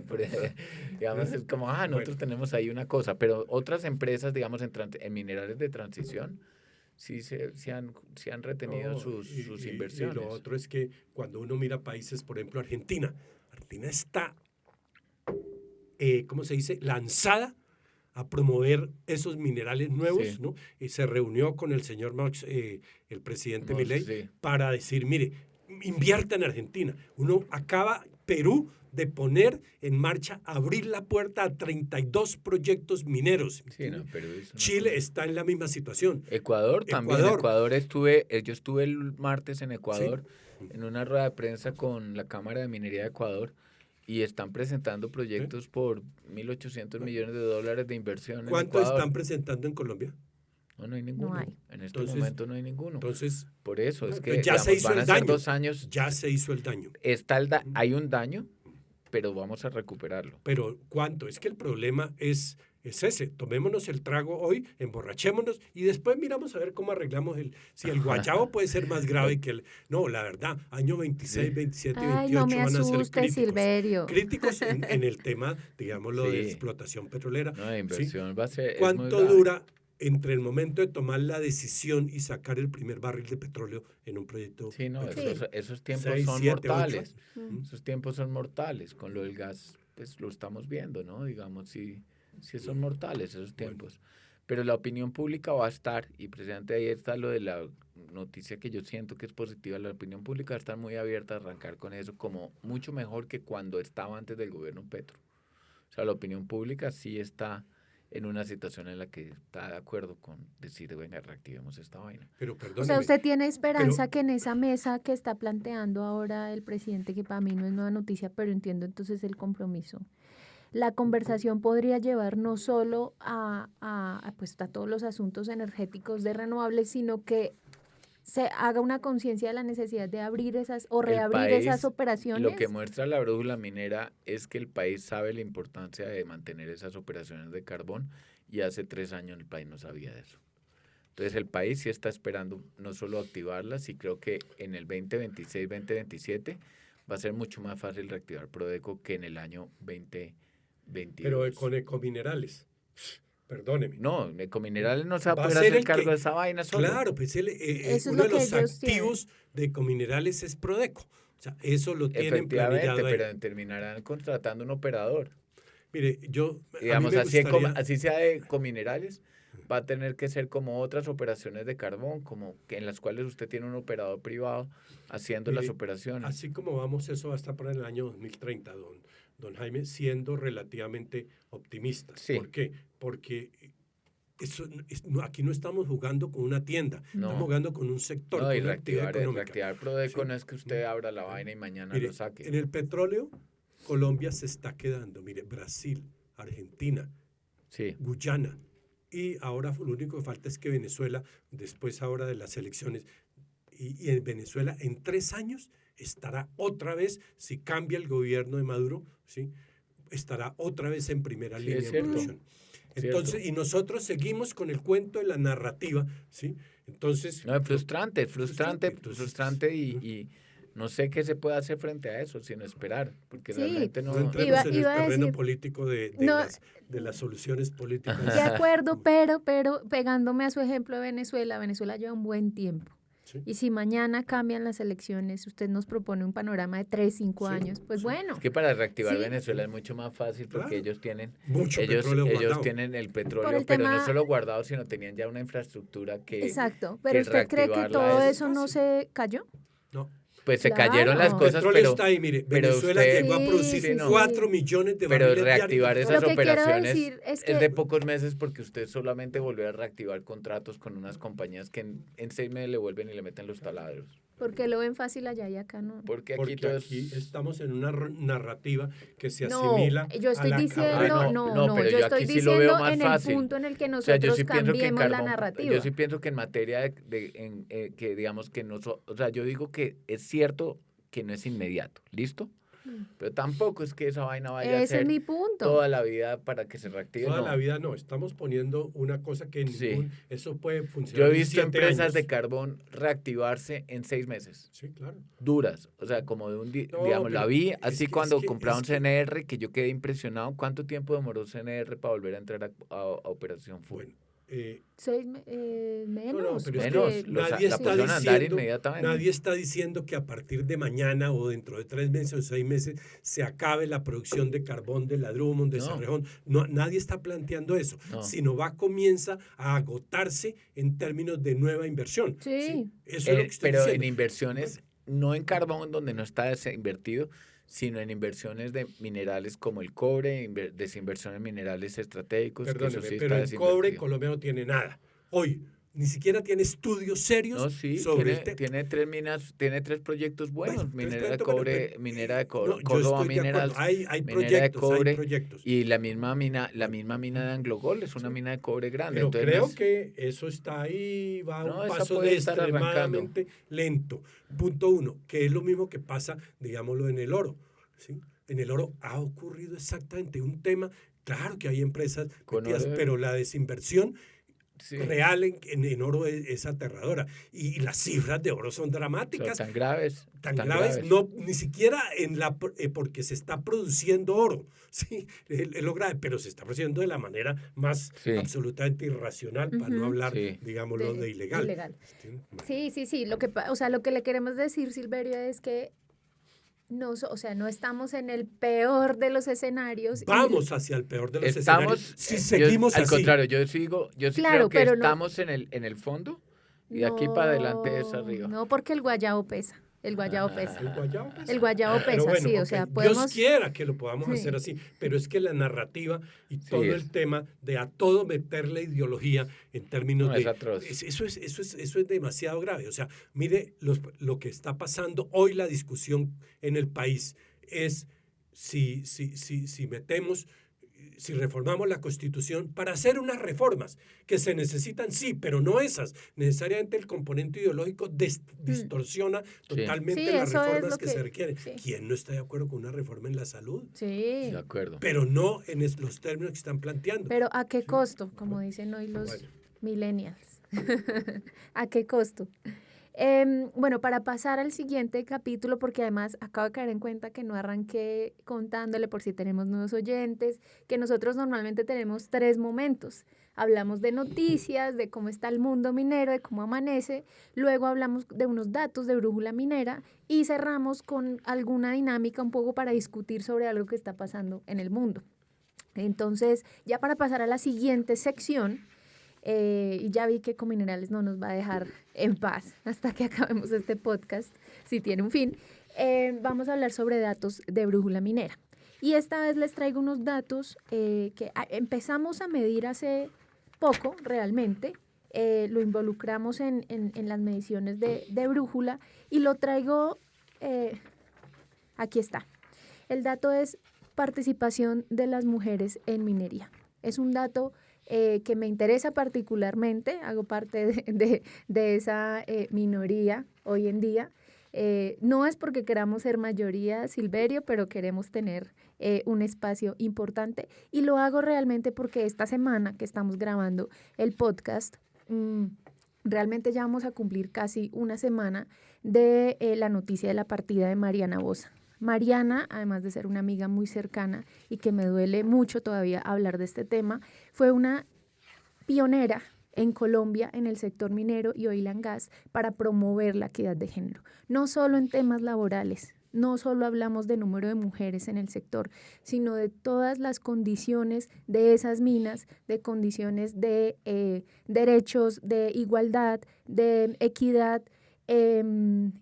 [SPEAKER 2] digamos, es como, nosotros tenemos ahí una cosa, pero otras empresas, digamos, en minerales de transición, sí han retenido sus inversiones.
[SPEAKER 3] Y lo otro es que cuando uno mira países, por ejemplo, Argentina está, ¿cómo se dice?, lanzada a promover esos minerales nuevos, ¿no? Y se reunió con el señor Marx, el presidente Milei, para decir, mire, invierta en Argentina. Perú, de poner en marcha, abrir la puerta a 32 proyectos mineros. Chile está en la misma situación.
[SPEAKER 2] Ecuador también. Yo estuve el martes en Ecuador, en una rueda de prensa con la Cámara de Minería de Ecuador, y están presentando proyectos por $1.800 millones de inversión.
[SPEAKER 3] ¿Cuánto están presentando en Colombia?
[SPEAKER 2] No hay ninguno. En este momento no hay ninguno.
[SPEAKER 3] Entonces,
[SPEAKER 2] por eso es que
[SPEAKER 3] ya se hizo
[SPEAKER 2] van
[SPEAKER 3] el
[SPEAKER 2] a ser
[SPEAKER 3] daño.
[SPEAKER 2] 2 años.
[SPEAKER 3] Ya se hizo el daño.
[SPEAKER 2] Hay un daño, pero vamos a recuperarlo.
[SPEAKER 3] Pero ¿cuánto? Es que el problema es ese. Tomémonos el trago hoy, emborrachémonos y después miramos a ver cómo arreglamos si el guayabo puede ser más grave que el... No, la verdad, año 26, 27 y 28
[SPEAKER 1] no me
[SPEAKER 3] van a ser
[SPEAKER 1] asustes,
[SPEAKER 3] críticos.
[SPEAKER 1] Silverio.
[SPEAKER 3] Críticos en el tema, digámoslo, de explotación petrolera.
[SPEAKER 2] No, de inversión va a ser...
[SPEAKER 3] ¿Cuánto dura entre el momento de tomar la decisión y sacar el primer barril de petróleo en un proyecto?
[SPEAKER 2] Sí, no, esos tiempos
[SPEAKER 3] 6,
[SPEAKER 2] son
[SPEAKER 3] 7,
[SPEAKER 2] mortales.
[SPEAKER 3] 8.
[SPEAKER 2] Esos tiempos son mortales. Con lo del gas, pues lo estamos viendo, ¿no? Digamos, sí son mortales esos tiempos. Bueno. Pero la opinión pública va a estar, y precisamente ahí está lo de la noticia que yo siento que es positiva, la opinión pública va a estar muy abierta a arrancar con eso, como mucho mejor que cuando estaba antes del gobierno Petro. O sea, la opinión pública sí está en una situación en la que está de acuerdo con decir, venga, reactivemos esta vaina.
[SPEAKER 3] Pero perdóneme,
[SPEAKER 1] o sea, ¿usted tiene esperanza que en esa mesa que está planteando ahora el presidente, que para mí no es nueva noticia, pero entiendo entonces el compromiso, la conversación podría llevar no solo a todos los asuntos energéticos de renovables, sino que se haga una conciencia de la necesidad de abrir esas o reabrir esas operaciones?
[SPEAKER 2] Lo que muestra la brújula minera es que el país sabe la importancia de mantener esas operaciones de carbón, y hace 3 años el país no sabía de eso. Entonces el país sí está esperando no solo activarlas, y creo que en el 2026, 2027 va a ser mucho más fácil reactivar Prodeco que en el año 2022.
[SPEAKER 3] Pero con Ecominerales. Perdóneme.
[SPEAKER 2] No, Ecominerales no se va a poder hacer cargo de esa vaina solo.
[SPEAKER 3] Claro, pues uno de los activos de Ecominerales es Prodeco. O sea, eso lo tienen planillado ahí.
[SPEAKER 2] Pero terminarán contratando un operador.
[SPEAKER 3] Mire,
[SPEAKER 2] digamos, así sea de Ecominerales, va a tener que ser como otras operaciones de carbón, como que en las cuales usted tiene un operador privado haciendo las operaciones.
[SPEAKER 3] Así como vamos, eso va a estar para el año 2030, don Jaime, siendo relativamente optimistas.
[SPEAKER 2] Sí.
[SPEAKER 3] ¿Por qué? Porque aquí no estamos jugando con una tienda, estamos jugando con un sector, con una actividad económica.
[SPEAKER 2] Reactivar Prodeco no es que usted abra la vaina y mañana lo saque.
[SPEAKER 3] En el petróleo, Colombia se está quedando. Mire, Brasil, Argentina, Guyana, y ahora lo único que falta es que Venezuela, después ahora de las elecciones, y en Venezuela en 3 años estará otra vez, si cambia el gobierno de Maduro, ¿sí?, estará otra vez en primera línea de producción. Entonces, y nosotros seguimos con el cuento de la narrativa, ¿sí? Entonces...
[SPEAKER 2] No, es frustrante y no sé qué se puede hacer frente a eso, sino esperar, porque realmente no
[SPEAKER 3] entremos en el terreno político de las soluciones políticas.
[SPEAKER 1] De acuerdo, pero pegándome a su ejemplo de Venezuela lleva un buen tiempo. Sí. Y si mañana cambian las elecciones, usted nos propone un panorama de 3, 5 años, pues bueno.
[SPEAKER 2] Es que para reactivar Venezuela es mucho más fácil porque ellos tienen
[SPEAKER 3] ellos
[SPEAKER 2] tienen el petróleo, pero no solo guardado, sino tenían ya una infraestructura que...
[SPEAKER 1] Exacto, pero ¿usted cree que todo eso no se cayó?
[SPEAKER 3] No.
[SPEAKER 2] Pues se cayeron las cosas,
[SPEAKER 3] pero está ahí, mire, Venezuela llegó a producir 4 millones de barriles
[SPEAKER 2] diarios. Pero reactivar esas operaciones
[SPEAKER 1] es
[SPEAKER 2] de pocos meses, porque usted solamente volvió a reactivar contratos con unas compañías que en 6 meses le vuelven y le meten los taladros.
[SPEAKER 1] ¿Por qué lo ven fácil allá y acá no?
[SPEAKER 2] Porque
[SPEAKER 3] aquí estamos en una narrativa que se asimila
[SPEAKER 1] yo estoy diciendo,
[SPEAKER 2] pero
[SPEAKER 1] yo estoy
[SPEAKER 2] aquí
[SPEAKER 1] diciendo
[SPEAKER 2] sí lo veo más
[SPEAKER 1] en
[SPEAKER 2] fácil.
[SPEAKER 1] El punto en el que nosotros cambiemos la narrativa.
[SPEAKER 2] Yo sí pienso que en materia que digamos que no, o sea, yo digo que es cierto que no es inmediato, ¿listo? Pero tampoco es que esa vaina vaya a ser
[SPEAKER 1] es mi punto.
[SPEAKER 2] Toda la vida para que se reactive.
[SPEAKER 3] Toda la vida no, estamos poniendo una cosa que eso puede funcionar.
[SPEAKER 2] Yo he visto empresas de carbón reactivarse en 6 meses.
[SPEAKER 3] Sí, claro.
[SPEAKER 2] Duras, o sea, como de un día, digamos, la vi así cuando compraron CNR, que yo quedé impresionado. ¿Cuánto tiempo demoró CNR para volver a entrar a operación full?
[SPEAKER 3] Bueno.
[SPEAKER 1] 6 menos.
[SPEAKER 3] Nadie está diciendo que a partir de mañana o dentro de 3 meses o 6 meses se acabe la producción de carbón de la Drummond, de Cerrejón. No, nadie está planteando eso, sino comienza a agotarse en términos de nueva inversión.
[SPEAKER 1] Sí.
[SPEAKER 3] Eso es lo que estoy
[SPEAKER 2] pero
[SPEAKER 3] diciendo.
[SPEAKER 2] En inversiones, no en carbón donde no está invertido, sino en inversiones de minerales como el cobre, desinversión en minerales estratégicos.
[SPEAKER 3] Perdóneme, pero el cobre Colombia no tiene nada. Hoy, ni siquiera tiene estudios serios sobre el tema.
[SPEAKER 2] Tiene 3 minas, tiene 3 proyectos buenos. Minera de cobre, Córdoba Minerals,
[SPEAKER 3] hay
[SPEAKER 2] minera de cobre,
[SPEAKER 3] hay proyectos.
[SPEAKER 2] Y la misma mina de Anglogol es una mina de cobre grande.
[SPEAKER 3] Pero
[SPEAKER 2] entonces,
[SPEAKER 3] creo que eso está ahí, va a un paso extremadamente lento. Punto 1, que es lo mismo que pasa, digámoslo, en el oro, ¿sí? En el oro ha ocurrido exactamente un tema. Claro que hay empresas metidas, pero la desinversión real en oro es aterradora. Y las cifras de oro son dramáticas.
[SPEAKER 2] Son tan graves.
[SPEAKER 3] Tan graves. No, ni siquiera porque se está produciendo oro. Sí, es lo grave, pero se está produciendo de la manera más absolutamente irracional, para no hablar, digámoslo, de ilegal.
[SPEAKER 1] Sí. Lo que le queremos decir, Silverio, es que no estamos en el peor de los escenarios.
[SPEAKER 3] Vamos hacia el peor de los escenarios si seguimos así.
[SPEAKER 2] Al contrario, yo creo que estamos en el fondo y de aquí para adelante es arriba.
[SPEAKER 1] No, porque el guayabo pesa. El guayabo pesa. El guayabo pesa,
[SPEAKER 3] pero bueno,
[SPEAKER 1] sí, o sea, podemos...
[SPEAKER 3] Dios quiera que lo podamos hacer así, pero es que la narrativa y todo el tema de a todo meterle ideología en términos de...
[SPEAKER 2] Es atroz.
[SPEAKER 3] Eso es demasiado grave. O sea, mire lo que está pasando hoy, la discusión en el país es si reformamos la Constitución para hacer unas reformas que se necesitan, sí, pero no esas. Necesariamente el componente ideológico distorsiona totalmente las reformas que se requieren. Sí. ¿Quién no está de acuerdo con una reforma en la salud?
[SPEAKER 1] Sí.
[SPEAKER 2] De acuerdo.
[SPEAKER 3] Pero no en los términos que están planteando.
[SPEAKER 1] Pero ¿a qué costo? Como dicen hoy los millennials. ¿A qué costo? Bueno, para pasar al siguiente capítulo, porque además acabo de caer en cuenta que no arranqué contándole, por si tenemos nuevos oyentes, que nosotros normalmente tenemos 3 momentos. Hablamos de noticias, de cómo está el mundo minero, de cómo amanece, luego hablamos de unos datos de Brújula Minera y cerramos con alguna dinámica un poco para discutir sobre algo que está pasando en el mundo. Entonces, ya para pasar a la siguiente sección, y ya vi que Ecominerales no nos va a dejar en paz hasta que acabemos este podcast, si tiene un fin. Vamos a hablar sobre datos de Brújula Minera. Y esta vez les traigo unos datos que empezamos a medir hace poco, realmente. Lo involucramos en las mediciones de Brújula y lo traigo, aquí está. El dato es participación de las mujeres en minería. Es un dato que me interesa particularmente, hago parte de esa minoría hoy en día. No es porque queramos ser mayoría, Silverio, pero queremos tener un espacio importante y lo hago realmente porque esta semana que estamos grabando el podcast, realmente ya vamos a cumplir casi una semana de la noticia de la partida de Mariana Boza. Mariana, además de ser una amiga muy cercana y que me duele mucho todavía hablar de este tema, fue una pionera en Colombia en el sector minero y oil and gas para promover la equidad de género. No solo en temas laborales, no solo hablamos de número de mujeres en el sector, sino de todas las condiciones de esas minas, de condiciones de derechos, de igualdad, de equidad,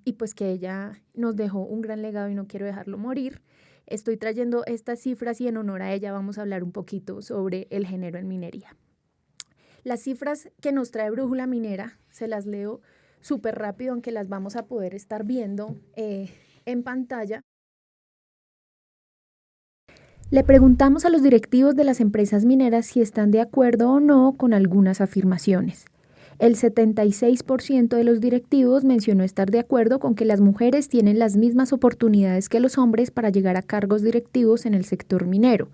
[SPEAKER 1] y pues que ella nos dejó un gran legado y no quiero dejarlo morir. Estoy trayendo estas cifras y en honor a ella vamos a hablar un poquito sobre el género en minería. Las cifras que nos trae Brújula Minera, se las leo súper rápido, aunque las vamos a poder estar viendo en pantalla. Le preguntamos a los directivos de las empresas mineras si están de acuerdo o no con algunas afirmaciones. El 76% de los directivos mencionó estar de acuerdo con que las mujeres tienen las mismas oportunidades que los hombres para llegar a cargos directivos en el sector minero,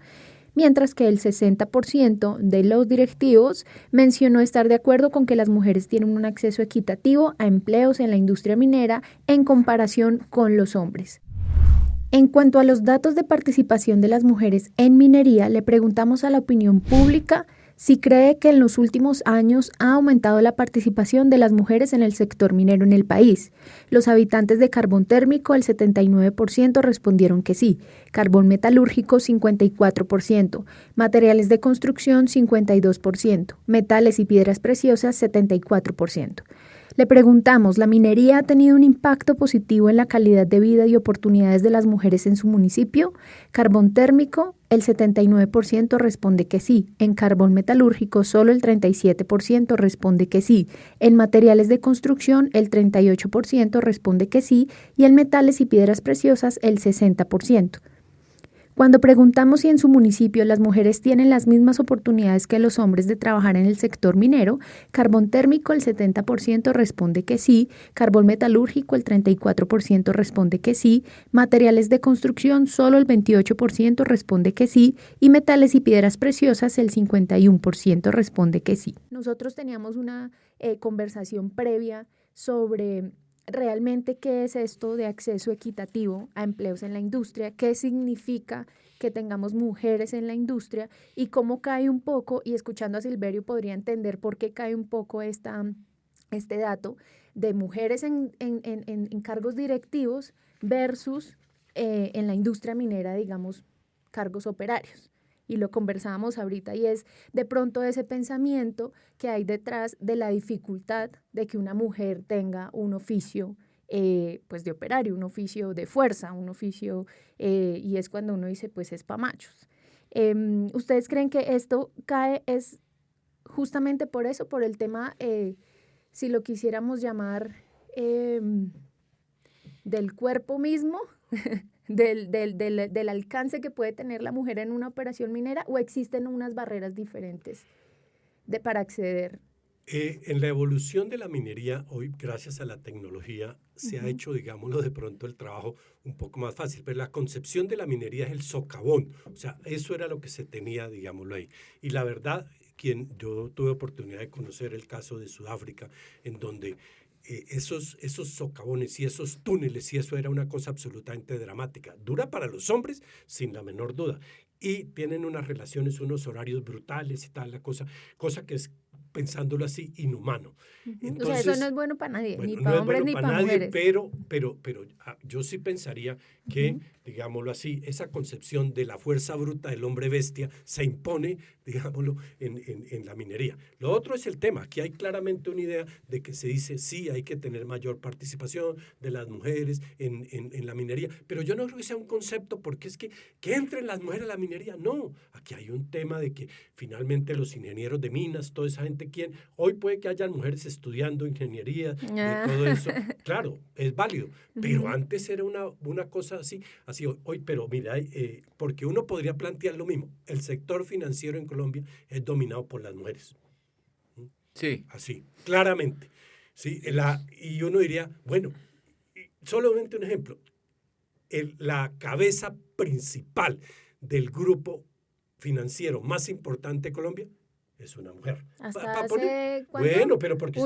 [SPEAKER 1] mientras que el 60% de los directivos mencionó estar de acuerdo con que las mujeres tienen un acceso equitativo a empleos en la industria minera en comparación con los hombres. En cuanto a los datos de participación de las mujeres en minería, le preguntamos a la opinión pública si cree que en los últimos años ha aumentado la participación de las mujeres en el sector minero en el país. Los habitantes de carbón térmico, el 79% respondieron que sí, carbón metalúrgico 54%, materiales de construcción 52%, metales y piedras preciosas 74%. Le preguntamos, ¿la minería ha tenido un impacto positivo en la calidad de vida y oportunidades de las mujeres en su municipio? Carbón térmico, el 79% responde que sí. En carbón metalúrgico, solo el 37% responde que sí. En materiales de construcción, el 38% responde que sí. Y en metales y piedras preciosas, el 60%. Cuando preguntamos si en su municipio las mujeres tienen las mismas oportunidades que los hombres de trabajar en el sector minero, carbón térmico el 70% responde que sí, carbón metalúrgico el 34% responde que sí, materiales de construcción solo el 28% responde que sí y metales y piedras preciosas el 51% responde que sí. Nosotros teníamos una conversación previa sobre realmente qué es esto de acceso equitativo a empleos en la industria, qué significa que tengamos mujeres en la industria y cómo cae un poco, y escuchando a Silverio podría entender por qué cae un poco este dato de mujeres en cargos directivos versus en la industria minera, digamos, cargos operarios. Y lo conversábamos ahorita, y es de pronto ese pensamiento que hay detrás de la dificultad de que una mujer tenga un oficio pues de operario, un oficio de fuerza, un oficio, y es cuando uno dice, pues es pa' machos. ¿Ustedes creen que esto cae es justamente por eso, por el tema, si lo quisiéramos llamar, del cuerpo mismo? del alcance que puede tener la mujer en una operación minera, o existen unas barreras diferentes para acceder?
[SPEAKER 3] En la evolución de la minería, hoy, gracias a la tecnología, se ha hecho, digámoslo, de pronto el trabajo un poco más fácil. Pero la concepción de la minería es el socavón. O sea, eso era lo que se tenía, digámoslo ahí. Y la verdad, yo tuve oportunidad de conocer el caso de Sudáfrica, en donde esos socavones y esos túneles, y eso era una cosa absolutamente dramática. Dura para los hombres, sin la menor duda. Y tienen unas relaciones, unos horarios brutales y tal, cosa que es, pensándolo así, inhumano.
[SPEAKER 1] Entonces, o sea, eso no es bueno para nadie,
[SPEAKER 3] bueno,
[SPEAKER 1] ni para hombres
[SPEAKER 3] bueno
[SPEAKER 1] ni para
[SPEAKER 3] nadie,
[SPEAKER 1] mujeres.
[SPEAKER 3] pero yo sí pensaría que, digámoslo así, esa concepción de la fuerza bruta del hombre bestia se impone, digámoslo, en la minería. Lo otro es el tema. Aquí hay claramente una idea de que se dice, sí, hay que tener mayor participación de las mujeres en la minería, pero yo no creo que sea un concepto porque es que entren las mujeres a la minería. No, aquí hay un tema de que finalmente los ingenieros de minas, toda esa gente, hoy puede que hayan mujeres estudiando ingeniería, de todo eso. Claro, es válido, pero antes era una cosa así hoy, pero mira, porque uno podría plantear lo mismo. El sector financiero en Colombia es dominado por las mujeres.
[SPEAKER 2] Sí.
[SPEAKER 3] Así, claramente. ¿Sí? Y uno diría, bueno, solamente un ejemplo. La cabeza principal del grupo financiero más importante de Colombia es una mujer.
[SPEAKER 1] Hasta hace
[SPEAKER 3] bueno, pero porque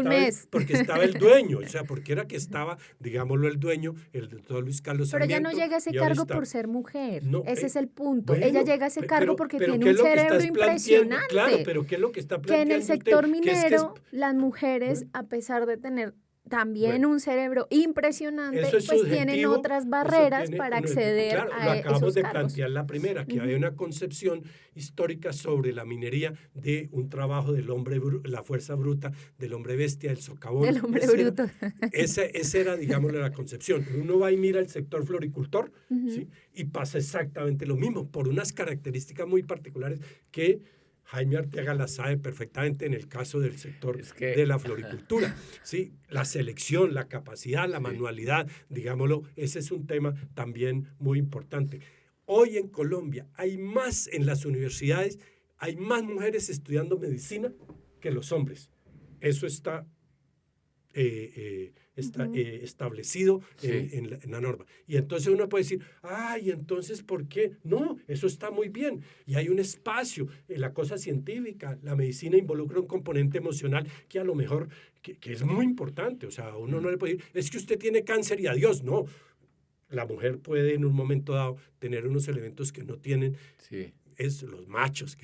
[SPEAKER 3] estaba el dueño, o sea, porque era que estaba, digámoslo, el dueño, el doctor Luis Carlos
[SPEAKER 1] Sarmiento. Pero ella no llega a ese cargo por ser mujer. No, ese es el punto. Bueno, ella llega a ese cargo porque tiene un cerebro impresionante.
[SPEAKER 3] Claro, pero ¿qué es lo que está planteando?
[SPEAKER 1] Que en el sector minero, las mujeres, a pesar de tener también un cerebro impresionante, pues tienen otras barreras para acceder a esos cargos.
[SPEAKER 3] Lo acabamos de plantear la primera, que había una concepción histórica sobre la minería de un trabajo del hombre, la fuerza bruta, del hombre bestia, del socavón.
[SPEAKER 1] Del hombre bruto.
[SPEAKER 3] Esa era, digámosle, la concepción. Uno va y mira el sector floricultor, ¿sí? Y pasa exactamente lo mismo, por unas características muy particulares que Jaime Arteaga la sabe perfectamente en el caso del sector de la floricultura. ¿Sí? La selección, la capacidad, la manualidad, digámoslo, ese es un tema también muy importante. Hoy en Colombia en las universidades, hay más mujeres estudiando medicina que los hombres. Eso está establecido en la norma. Y entonces uno puede decir, ay, entonces, ¿por qué? No, eso está muy bien. Y hay un espacio en la cosa científica. La medicina involucra un componente emocional que a lo mejor, que es muy importante. O sea, uno no le puede decir, es que usted tiene cáncer y adiós. No, la mujer puede en un momento dado tener unos elementos que no tienen los machos.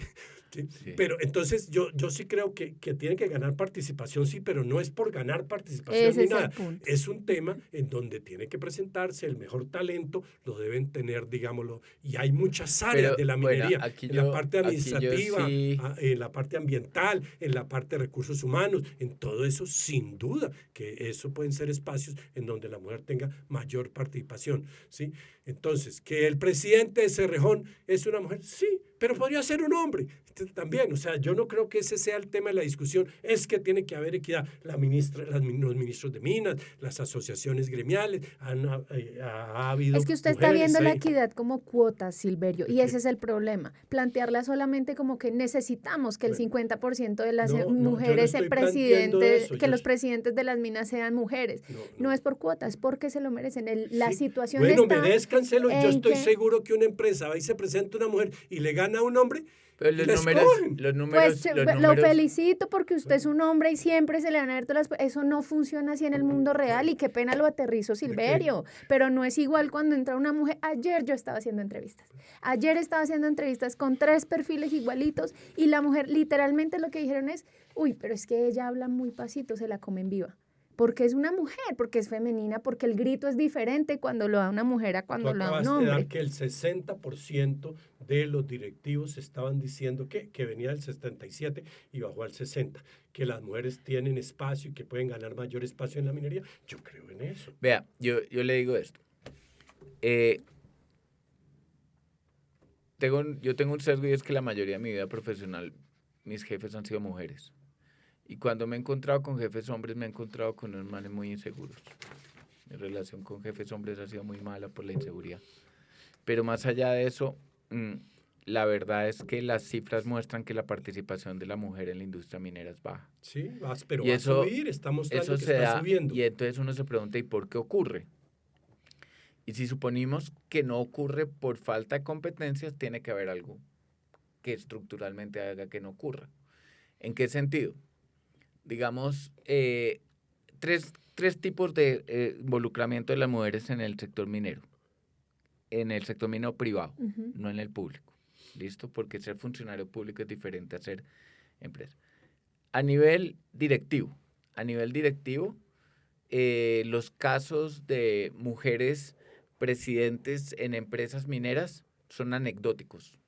[SPEAKER 3] ¿Sí? Sí. Pero entonces yo sí creo que tienen que ganar participación, sí, pero no es por ganar participación
[SPEAKER 1] ese
[SPEAKER 3] ni nada. Es un tema en donde tiene que presentarse el mejor talento, lo deben tener, digámoslo, y hay muchas áreas de la minería, la parte administrativa, en la parte ambiental, en la parte de recursos humanos, en todo eso, sin duda, que eso pueden ser espacios en donde la mujer tenga mayor participación, ¿sí? Entonces, ¿que el presidente de Cerrejón es una mujer? Sí, pero podría ser un hombre también. O sea, yo no creo que ese sea el tema de la discusión. Es que tiene que haber equidad. Los ministros de Minas, las asociaciones gremiales, ha habido.
[SPEAKER 1] Es que usted está viendo la equidad como cuotas, Silverio, y ese es el problema. Plantearla solamente como que necesitamos que el 50% de las mujeres presidentes, que los presidentes de las minas sean mujeres. No es por cuotas, es porque se lo merecen. La situación está.
[SPEAKER 3] Bueno, merezcanselo. Yo estoy seguro que una empresa va y se presenta una mujer y le gana a un hombre.
[SPEAKER 2] Pero los números,
[SPEAKER 1] lo felicito porque usted es un hombre y siempre se le van a ver todas las... Eso no funciona así en el mundo real y qué pena lo aterrizo, Silverio. Pero no es igual cuando entra una mujer. Ayer yo estaba haciendo entrevistas. Con 3 perfiles igualitos y la mujer literalmente lo que dijeron es, uy, pero es que ella habla muy pasito, se la comen viva. Porque es una mujer, porque es femenina, porque el grito es diferente cuando lo da una mujer a cuando lo da un hombre.
[SPEAKER 3] De dar que el 60% de los directivos estaban diciendo que venía del 77 y bajó al 60, que las mujeres tienen espacio y que pueden ganar mayor espacio en la minería. Yo creo en eso.
[SPEAKER 2] Vea, yo le digo esto. Yo tengo un sesgo y es que la mayoría de mi vida profesional, mis jefes han sido mujeres. Y cuando me he encontrado con jefes hombres, me he encontrado con unos manes muy inseguros. Mi relación con jefes hombres ha sido muy mala por la inseguridad. Pero más allá de eso, la verdad es que las cifras muestran que la participación de la mujer en la industria minera es baja.
[SPEAKER 3] Sí, pero va a subir, está mostrando que está subiendo.
[SPEAKER 2] Y entonces uno se pregunta, ¿y por qué ocurre? Y si suponemos que no ocurre por falta de competencias, tiene que haber algo que estructuralmente haga que no ocurra. ¿En qué sentido? Digamos, tres tipos de involucramiento de las mujeres en el sector minero. En el sector minero privado, no en el público. ¿Listo? Porque ser funcionario público es diferente a ser empresa. A nivel directivo, los casos de mujeres presidentes en empresas mineras son anecdóticos.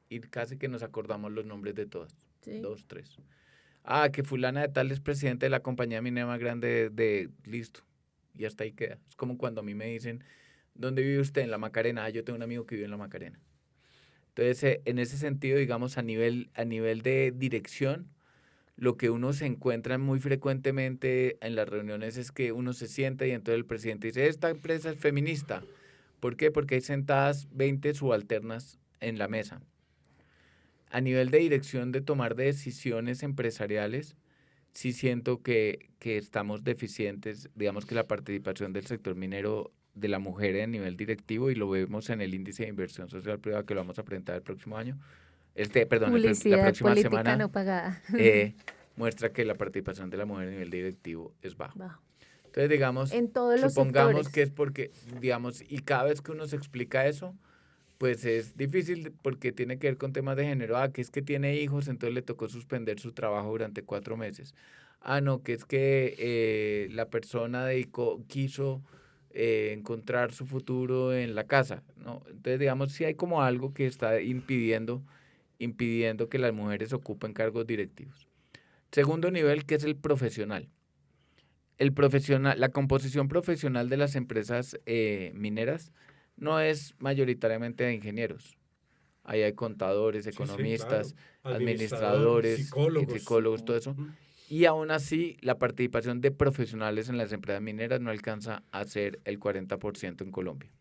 [SPEAKER 2] Y casi que nos acordamos los nombres de todas. Sí. 2, 3. Que fulana de tal es presidente de la compañía minera más grande listo. Y hasta ahí queda. Es como cuando a mí me dicen, ¿dónde vive usted? En La Macarena. Yo tengo un amigo que vive en La Macarena. Entonces, en ese sentido, digamos, a nivel de dirección, lo que uno se encuentra muy frecuentemente en las reuniones es que uno se sienta y entonces el presidente dice, esta empresa es feminista. ¿Por qué? Porque hay sentadas 20 subalternas en la mesa. A nivel de dirección de tomar decisiones empresariales, sí siento que estamos deficientes, digamos que la participación del sector minero de la mujer a nivel directivo, y lo vemos en el índice de inversión social privada que lo vamos a presentar el próximo año, la próxima semana,
[SPEAKER 1] no pagada.
[SPEAKER 2] Muestra que la participación de la mujer a nivel directivo es baja. Entonces, digamos,
[SPEAKER 1] en todos los
[SPEAKER 2] supongamos
[SPEAKER 1] sectores.
[SPEAKER 2] Que es porque, digamos, y cada vez que uno se explica eso, pues es difícil porque tiene que ver con temas de género. Que es que tiene hijos, entonces le tocó suspender su trabajo durante 4 meses. No, que es que la persona quiso encontrar su futuro en la casa, ¿no? Entonces, digamos, sí hay como algo que está impidiendo que las mujeres ocupen cargos directivos. Segundo nivel, que es el profesional. La composición profesional de las empresas mineras no es mayoritariamente de ingenieros. Ahí hay contadores, economistas, claro, administradores, psicólogos, todo eso. Y aún así, la participación de profesionales en las empresas mineras no alcanza a ser el 40% en Colombia.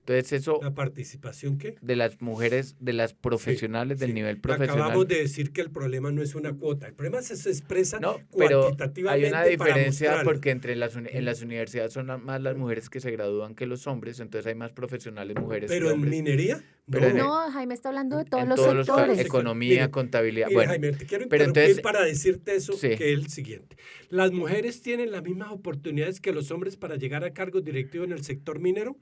[SPEAKER 2] Entonces eso...
[SPEAKER 3] ¿La participación qué?
[SPEAKER 2] De las mujeres, de las profesionales del nivel profesional.
[SPEAKER 3] Acabamos de decir que el problema no es una cuota, el problema se expresa
[SPEAKER 2] pero
[SPEAKER 3] cuantitativamente.
[SPEAKER 2] Hay una diferencia porque en las universidades son más las mujeres que se gradúan que los hombres, entonces hay más profesionales mujeres que hombres.
[SPEAKER 3] ¿Pero en minería?
[SPEAKER 1] No, Jaime está hablando de todos los sectores.
[SPEAKER 2] Economía, contabilidad.
[SPEAKER 3] Mire, Jaime, te quiero interrumpir para decirte eso, que es el siguiente. Las mujeres tienen las mismas oportunidades que los hombres para llegar a cargos directivos en el sector minero.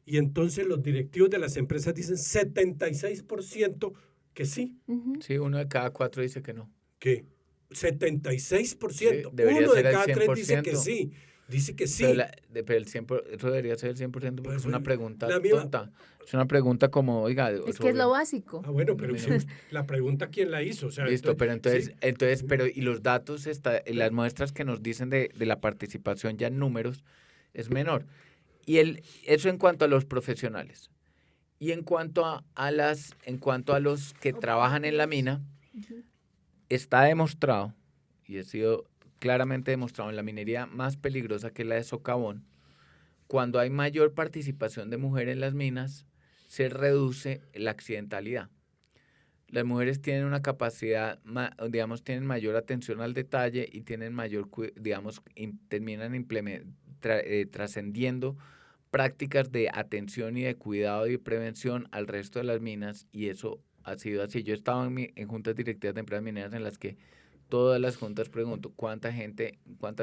[SPEAKER 3] Y entonces los directivos de las empresas dicen 76% que sí.
[SPEAKER 2] Sí, 1 de cada 4 dice que no.
[SPEAKER 3] ¿Qué? 76%.
[SPEAKER 2] Sí,
[SPEAKER 3] 1 de cada 3 dice que sí. Dice que sí.
[SPEAKER 2] Pero el 100%, eso debería ser el 100% porque pues, es una pregunta tonta. Es una pregunta como, oiga...
[SPEAKER 1] Es que es lo básico.
[SPEAKER 3] Bueno, pero la pregunta ¿quién la hizo? O sea,
[SPEAKER 2] listo, pero pero y los datos, las muestras que nos dicen de la participación ya en números es menor. Y eso en cuanto a los profesionales. Y en cuanto a los que trabajan en la mina, está demostrado, y ha sido claramente demostrado en la minería más peligrosa, que es la de socavón, cuando hay mayor participación de mujer en las minas, se reduce la accidentalidad. Las mujeres tienen una capacidad, digamos, tienen mayor atención al detalle y tienen mayor, digamos, terminan trascendiendo prácticas de atención y de cuidado y de prevención al resto de las minas, y eso ha sido así. Yo he estado en juntas directivas de empresas mineras en las que todas las juntas pregunto cuántas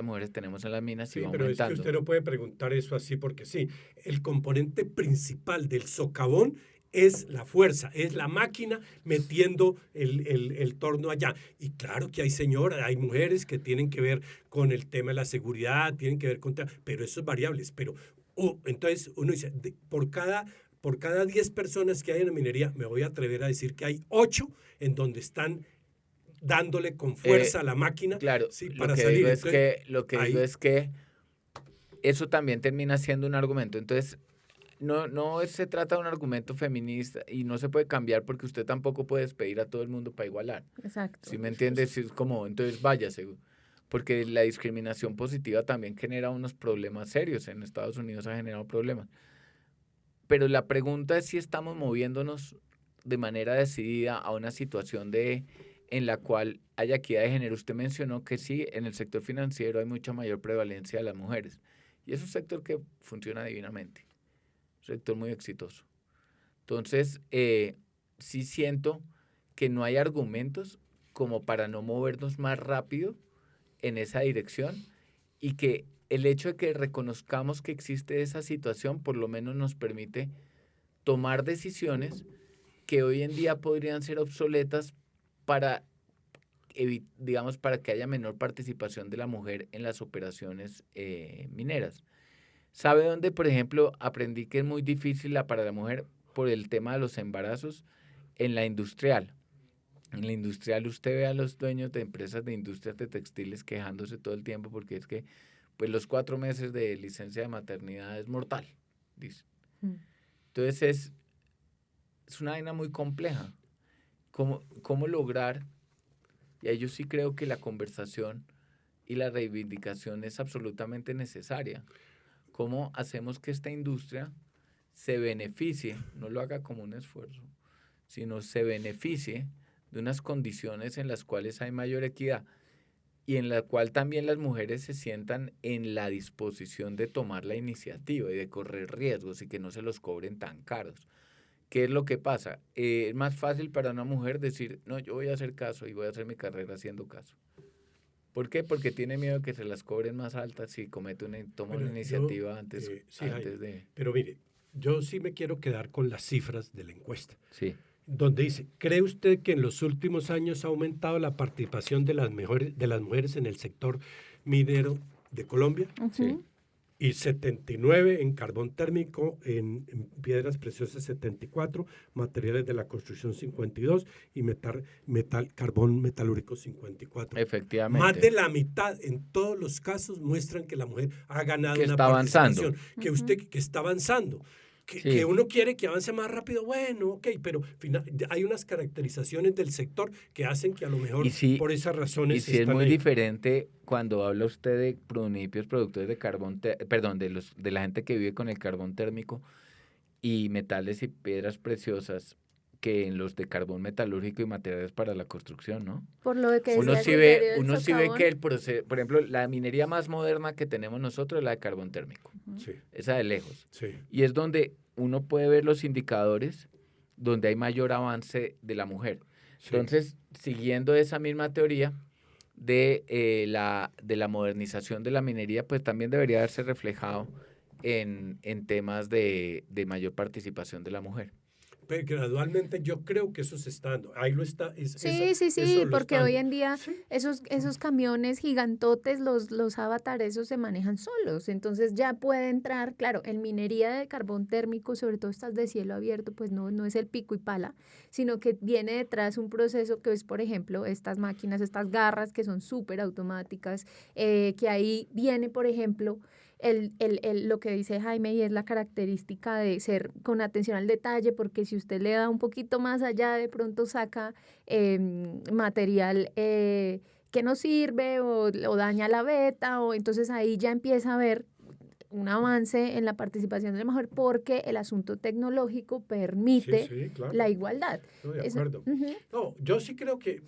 [SPEAKER 2] mujeres tenemos en las minas y va aumentando.
[SPEAKER 3] Pero es que usted no puede preguntar eso así porque sí. El componente principal del socavón es la fuerza, es la máquina metiendo el torno allá. Y claro que hay señoras, hay mujeres que tienen que ver con el tema de la seguridad, tienen que ver con... Pero eso es variables. Pero entonces uno dice, por cada 10 personas que hay en la minería, me voy a atrever a decir que hay 8 en donde están dándole con fuerza a la máquina,
[SPEAKER 2] claro,
[SPEAKER 3] sí, para salir.
[SPEAKER 2] Lo que digo es que eso también termina siendo un argumento. Entonces, no se trata de un argumento feminista y no se puede cambiar porque usted tampoco puede despedir a todo el mundo para igualar.
[SPEAKER 1] Exacto.
[SPEAKER 2] ¿Sí me entiendes? Es como, entonces váyase. Porque la discriminación positiva también genera unos problemas serios. En Estados Unidos ha generado problemas. Pero la pregunta es si estamos moviéndonos de manera decidida a una situación en la cual haya equidad de género. Usted mencionó que sí, en el sector financiero hay mucha mayor prevalencia de las mujeres. Y es un sector que funciona divinamente. Un sector muy exitoso. Entonces, sí siento que no hay argumentos como para no movernos más rápido en esa dirección, y que el hecho de que reconozcamos que existe esa situación por lo menos nos permite tomar decisiones que hoy en día podrían ser obsoletas para que haya menor participación de la mujer en las operaciones mineras. ¿Sabe dónde, por ejemplo, aprendí que es muy difícil para la mujer por el tema de los embarazos? En la industrial. En la industrial usted ve a los dueños de empresas de industrias de textiles quejándose todo el tiempo porque es que pues los 4 meses de licencia de maternidad es mortal, dice. Entonces es una vaina muy compleja. ¿Cómo lograr? Y ahí yo sí creo que la conversación y la reivindicación es absolutamente necesaria. ¿Cómo hacemos que esta industria se beneficie, no lo haga como un esfuerzo, sino se beneficie de unas condiciones en las cuales hay mayor equidad y en la cual también las mujeres se sientan en la disposición de tomar la iniciativa y de correr riesgos y que no se los cobren tan caros? ¿Qué es lo que pasa? Es más fácil para una mujer decir, no, yo voy a hacer caso y voy a hacer mi carrera haciendo caso. ¿Por qué? Porque tiene miedo de que se las cobren más altas si toma una iniciativa antes de...
[SPEAKER 3] Pero mire, yo sí me quiero quedar con las cifras de la encuesta.
[SPEAKER 2] Sí.
[SPEAKER 3] Donde dice, ¿cree usted que en los últimos años ha aumentado la participación de las mujeres en el sector minero de Colombia?
[SPEAKER 2] Sí.
[SPEAKER 3] Y 79 en carbón térmico, en piedras preciosas 74, materiales de la construcción 52 y carbón metalúrgico 54.
[SPEAKER 2] Efectivamente.
[SPEAKER 3] Más de la mitad en todos los casos muestran que la mujer ha ganado
[SPEAKER 2] que
[SPEAKER 3] una
[SPEAKER 2] está
[SPEAKER 3] participación,
[SPEAKER 2] avanzando.
[SPEAKER 3] que está avanzando. Que uno quiere que avance más rápido, bueno, ok, pero hay unas caracterizaciones del sector que hacen que a lo mejor por esas razones...
[SPEAKER 2] Y sí es muy diferente cuando habla usted de municipios productores de carbón, de la gente que vive con el carbón térmico y metales y piedras preciosas, que en los de carbón metalúrgico y materiales para la construcción, ¿no?
[SPEAKER 1] Por lo que
[SPEAKER 2] uno sí ve que el proceso, por ejemplo, la minería más moderna que tenemos nosotros es la de carbón térmico.
[SPEAKER 3] Sí.
[SPEAKER 2] Esa de lejos.
[SPEAKER 3] Sí.
[SPEAKER 2] Y es donde uno puede ver los indicadores donde hay mayor avance de la mujer. Sí. Entonces, siguiendo esa misma teoría de la modernización de la minería, pues también debería verse reflejado en temas de mayor participación de la mujer.
[SPEAKER 3] Pero gradualmente yo creo que eso se está dando. Ahí lo está.
[SPEAKER 1] Sí, porque hoy en día esos camiones gigantotes, los Avatar, esos se manejan solos. Entonces ya puede entrar, claro, en minería de carbón térmico, sobre todo estas de cielo abierto, pues no es el pico y pala, sino que viene detrás un proceso que es, por ejemplo, estas máquinas, estas garras que son súper automáticas, que ahí viene, por ejemplo, lo que dice Jaime, y es la característica de ser con atención al detalle, porque si usted le da un poquito más allá, de pronto saca material que no sirve o daña la veta, o entonces ahí ya empieza a haber un avance en la participación de la mujer porque el asunto tecnológico permite
[SPEAKER 3] claro.
[SPEAKER 1] la igualdad.
[SPEAKER 3] No, de acuerdo. No, yo sí creo que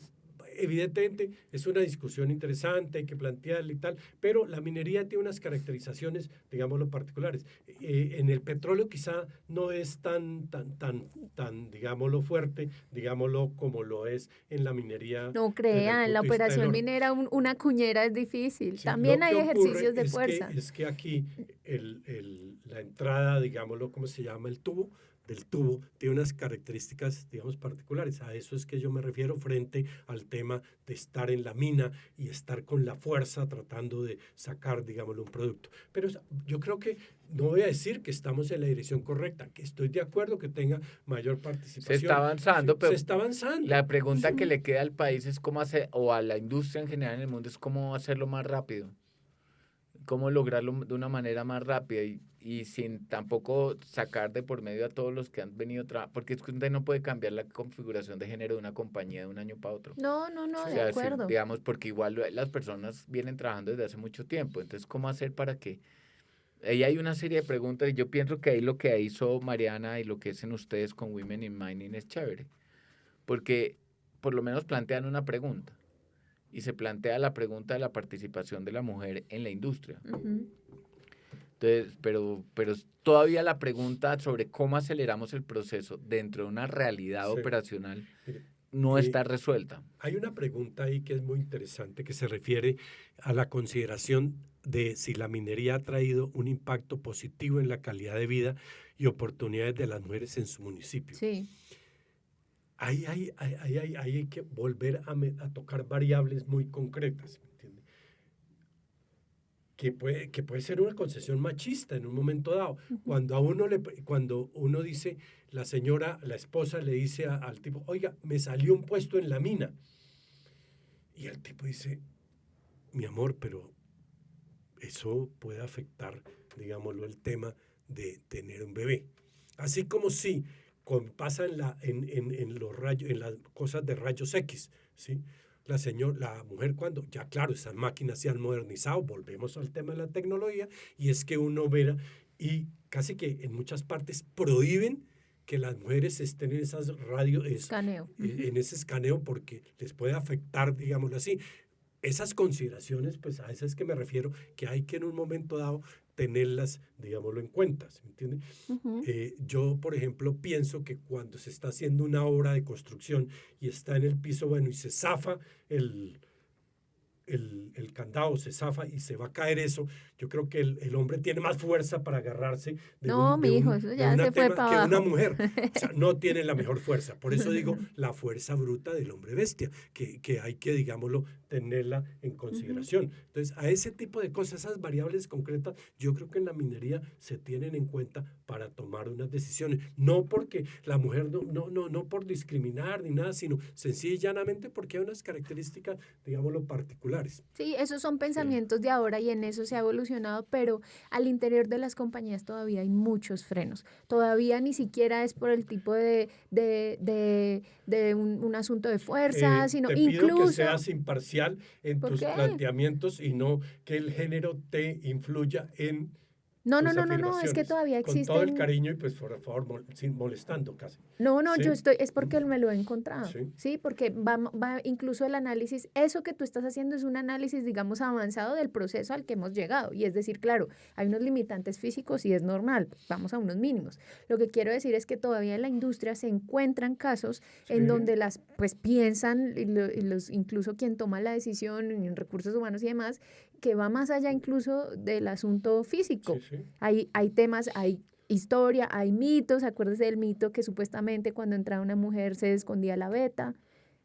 [SPEAKER 3] evidentemente es una discusión interesante, hay que plantearla y tal, pero la minería tiene unas caracterizaciones, digámoslo, particulares. En el petróleo quizá no es tan, digámoslo, fuerte, digámoslo, como lo es en la minería.
[SPEAKER 1] No crean, en la operación minera una cuñera es difícil. Sí, también hay ejercicios de fuerza.
[SPEAKER 3] Es que aquí la entrada, digámoslo, ¿cómo se llama? El tubo tiene unas características, digamos, particulares. A eso es que yo me refiero frente al tema de estar en la mina y estar con la fuerza tratando de sacar, digámoslo, un producto. Pero yo creo que no voy a decir que estamos en la dirección correcta, que estoy de acuerdo que tenga mayor participación.
[SPEAKER 2] Se está avanzando, pero
[SPEAKER 3] se está avanzando.
[SPEAKER 2] La pregunta que le queda al país es cómo hacer, o a la industria en general en el mundo, es cómo hacerlo más rápido. Cómo lograrlo de una manera más rápida y sin tampoco sacar de por medio a todos los que han venido porque es que usted no puede cambiar la configuración de género de una compañía de un año para otro.
[SPEAKER 1] No, o sea,
[SPEAKER 2] de acuerdo. Digamos, porque igual las personas vienen trabajando desde hace mucho tiempo, entonces, ¿cómo hacer para que...? Ahí hay una serie de preguntas y yo pienso que ahí lo que hizo Mariana y lo que hacen ustedes con Women in Mining es chévere, porque por lo menos plantean una pregunta. Y se plantea la pregunta de la participación de la mujer en la industria.
[SPEAKER 1] Uh-huh.
[SPEAKER 2] Entonces, pero todavía la pregunta sobre cómo aceleramos el proceso dentro de una realidad operacional no está resuelta.
[SPEAKER 3] Hay una pregunta ahí que es muy interesante que se refiere a la consideración de si la minería ha traído un impacto positivo en la calidad de vida y oportunidades de las mujeres en su municipio.
[SPEAKER 1] Sí.
[SPEAKER 3] Ahí hay que volver a tocar variables muy concretas, ¿me entiende? Que puede ser una concesión machista en un momento dado. Uh-huh. Cuando uno dice, la esposa le dice al tipo, oiga, me salió un puesto en la mina. Y el tipo dice, mi amor, pero eso puede afectar, digámoslo, el tema de tener un bebé. Así como si pasa en las cosas de rayos X, ¿sí? La mujer cuando, ya claro, esas máquinas se han modernizado, volvemos al tema de la tecnología, y es que uno verá, y casi que en muchas partes prohíben que las mujeres estén en esas
[SPEAKER 1] escaneo.
[SPEAKER 3] En ese escaneo porque les puede afectar, digámoslo así. Esas consideraciones, pues a esas es que me refiero, que hay que en un momento dado tenerlas, digámoslo, en cuenta, ¿me entiende?
[SPEAKER 1] Uh-huh.
[SPEAKER 3] Yo, por ejemplo, pienso que cuando se está haciendo una obra de construcción y está en el piso, bueno, y se zafa el candado, se zafa y se va a caer eso, yo creo que el hombre tiene más fuerza para agarrarse de una mujer. O sea, no tiene la mejor fuerza. Por eso digo, la fuerza bruta del hombre bestia, que hay que, digámoslo, tenerla en consideración. Uh-huh. Entonces, a ese tipo de cosas, esas variables concretas, yo creo que en la minería se tienen en cuenta para tomar unas decisiones. No porque la mujer, no por discriminar ni nada, sino sencilla y llanamente porque hay unas características, digámoslo, particulares.
[SPEAKER 1] Sí, esos son pensamientos de ahora y en eso se ha evolucionado, pero al interior de las compañías todavía hay muchos frenos. Todavía ni siquiera es por el tipo de un asunto de fuerza, sino
[SPEAKER 3] te
[SPEAKER 1] incluso...
[SPEAKER 3] pido que seas imparcial en tus planteamientos y no que el género te influya en...
[SPEAKER 1] No, es que todavía existen...
[SPEAKER 3] Con todo el cariño y pues por favor, sin molestando casi.
[SPEAKER 1] No, ¿sí? Es porque me lo he encontrado, ¿sí? Porque va incluso el análisis, eso que tú estás haciendo es un análisis, digamos, avanzado del proceso al que hemos llegado. Y es decir, claro, hay unos limitantes físicos y es normal, vamos a unos mínimos. Lo que quiero decir es que todavía en la industria se encuentran casos en donde las, pues piensan, incluso quien toma la decisión en recursos humanos y demás, que va más allá incluso del asunto físico.
[SPEAKER 3] Sí.
[SPEAKER 1] Hay temas, hay historia, hay mitos. Acuérdese del mito que supuestamente cuando entraba una mujer se escondía la veta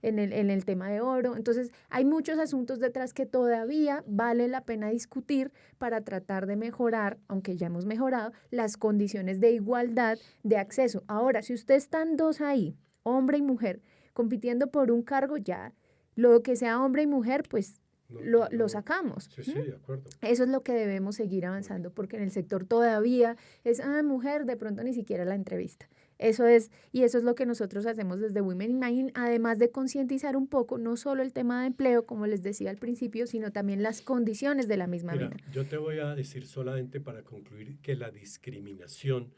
[SPEAKER 1] en el tema de oro. Entonces, hay muchos asuntos detrás que todavía vale la pena discutir para tratar de mejorar, aunque ya hemos mejorado, las condiciones de igualdad de acceso. Ahora, si ustedes están dos ahí, hombre y mujer, compitiendo por un cargo, ya lo que sea hombre y mujer, pues lo sacamos.
[SPEAKER 3] Sí, de acuerdo.
[SPEAKER 1] Eso es lo que debemos seguir avanzando, porque en el sector todavía es, mujer, de pronto ni siquiera la entrevista. Eso es lo que nosotros hacemos desde Women in Mining, además de concientizar un poco, no solo el tema de empleo, como les decía al principio, sino también las condiciones de la misma mina.
[SPEAKER 3] Yo te voy a decir solamente para concluir que la discriminación,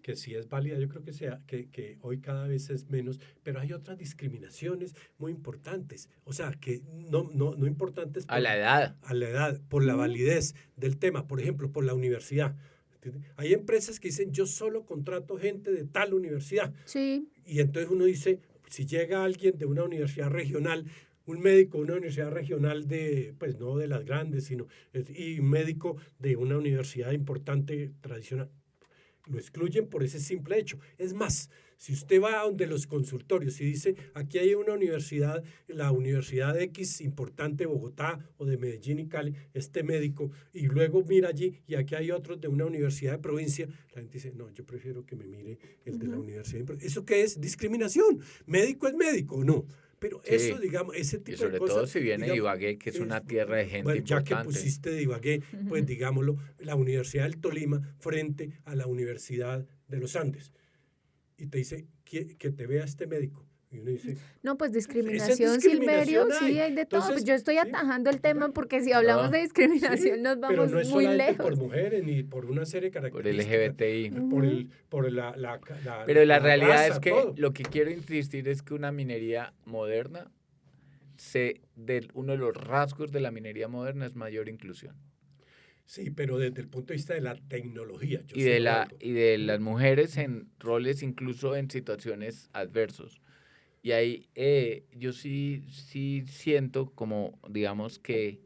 [SPEAKER 3] que sí es válida, yo creo que hoy cada vez es menos, pero hay otras discriminaciones muy importantes, o sea, que no importantes
[SPEAKER 2] a la edad,
[SPEAKER 3] por la validez del tema, por ejemplo, por la universidad. Hay empresas que dicen, yo solo contrato gente de tal universidad.
[SPEAKER 1] Sí.
[SPEAKER 3] Y entonces uno dice, si llega alguien de una universidad regional, un médico de una universidad regional pues no de las grandes, y un médico de una universidad importante, tradicional, lo excluyen por ese simple hecho. Es más, si usted va a donde los consultorios y dice, aquí hay una universidad, la Universidad X importante de Bogotá o de Medellín y Cali, este médico, y luego mira allí y aquí hay otros de una universidad de provincia, la gente dice, no, yo prefiero que me mire el de la universidad de provincia. ¿Eso qué es? Discriminación. Médico es médico, ¿no? Pero sí, eso, digamos, ese tipo de cosas...
[SPEAKER 2] Y sobre todo si viene de Ibagué, que es una tierra de gente importante.
[SPEAKER 3] Ya que pusiste de Ibagué, pues digámoslo, la Universidad del Tolima frente a la Universidad de los Andes. Y te dice, que te vea este médico. Y uno dice,
[SPEAKER 1] no, pues discriminación, Silverio, sí, hay de todo. Entonces, pues yo estoy atajando el tema porque si hablamos de discriminación nos vamos
[SPEAKER 3] pero no es
[SPEAKER 1] muy
[SPEAKER 3] solamente
[SPEAKER 1] lejos.
[SPEAKER 3] por mujeres ni por una serie de características.
[SPEAKER 2] Por el LGBTI.
[SPEAKER 3] Pero
[SPEAKER 2] la realidad
[SPEAKER 3] raza,
[SPEAKER 2] es que
[SPEAKER 3] todo.
[SPEAKER 2] Lo que quiero insistir es que una minería moderna, uno de los rasgos de la minería moderna es mayor inclusión.
[SPEAKER 3] Sí, pero desde el punto de vista de la tecnología.
[SPEAKER 2] Y de las mujeres en roles, incluso en situaciones adversos. Y ahí yo sí siento como, digamos, que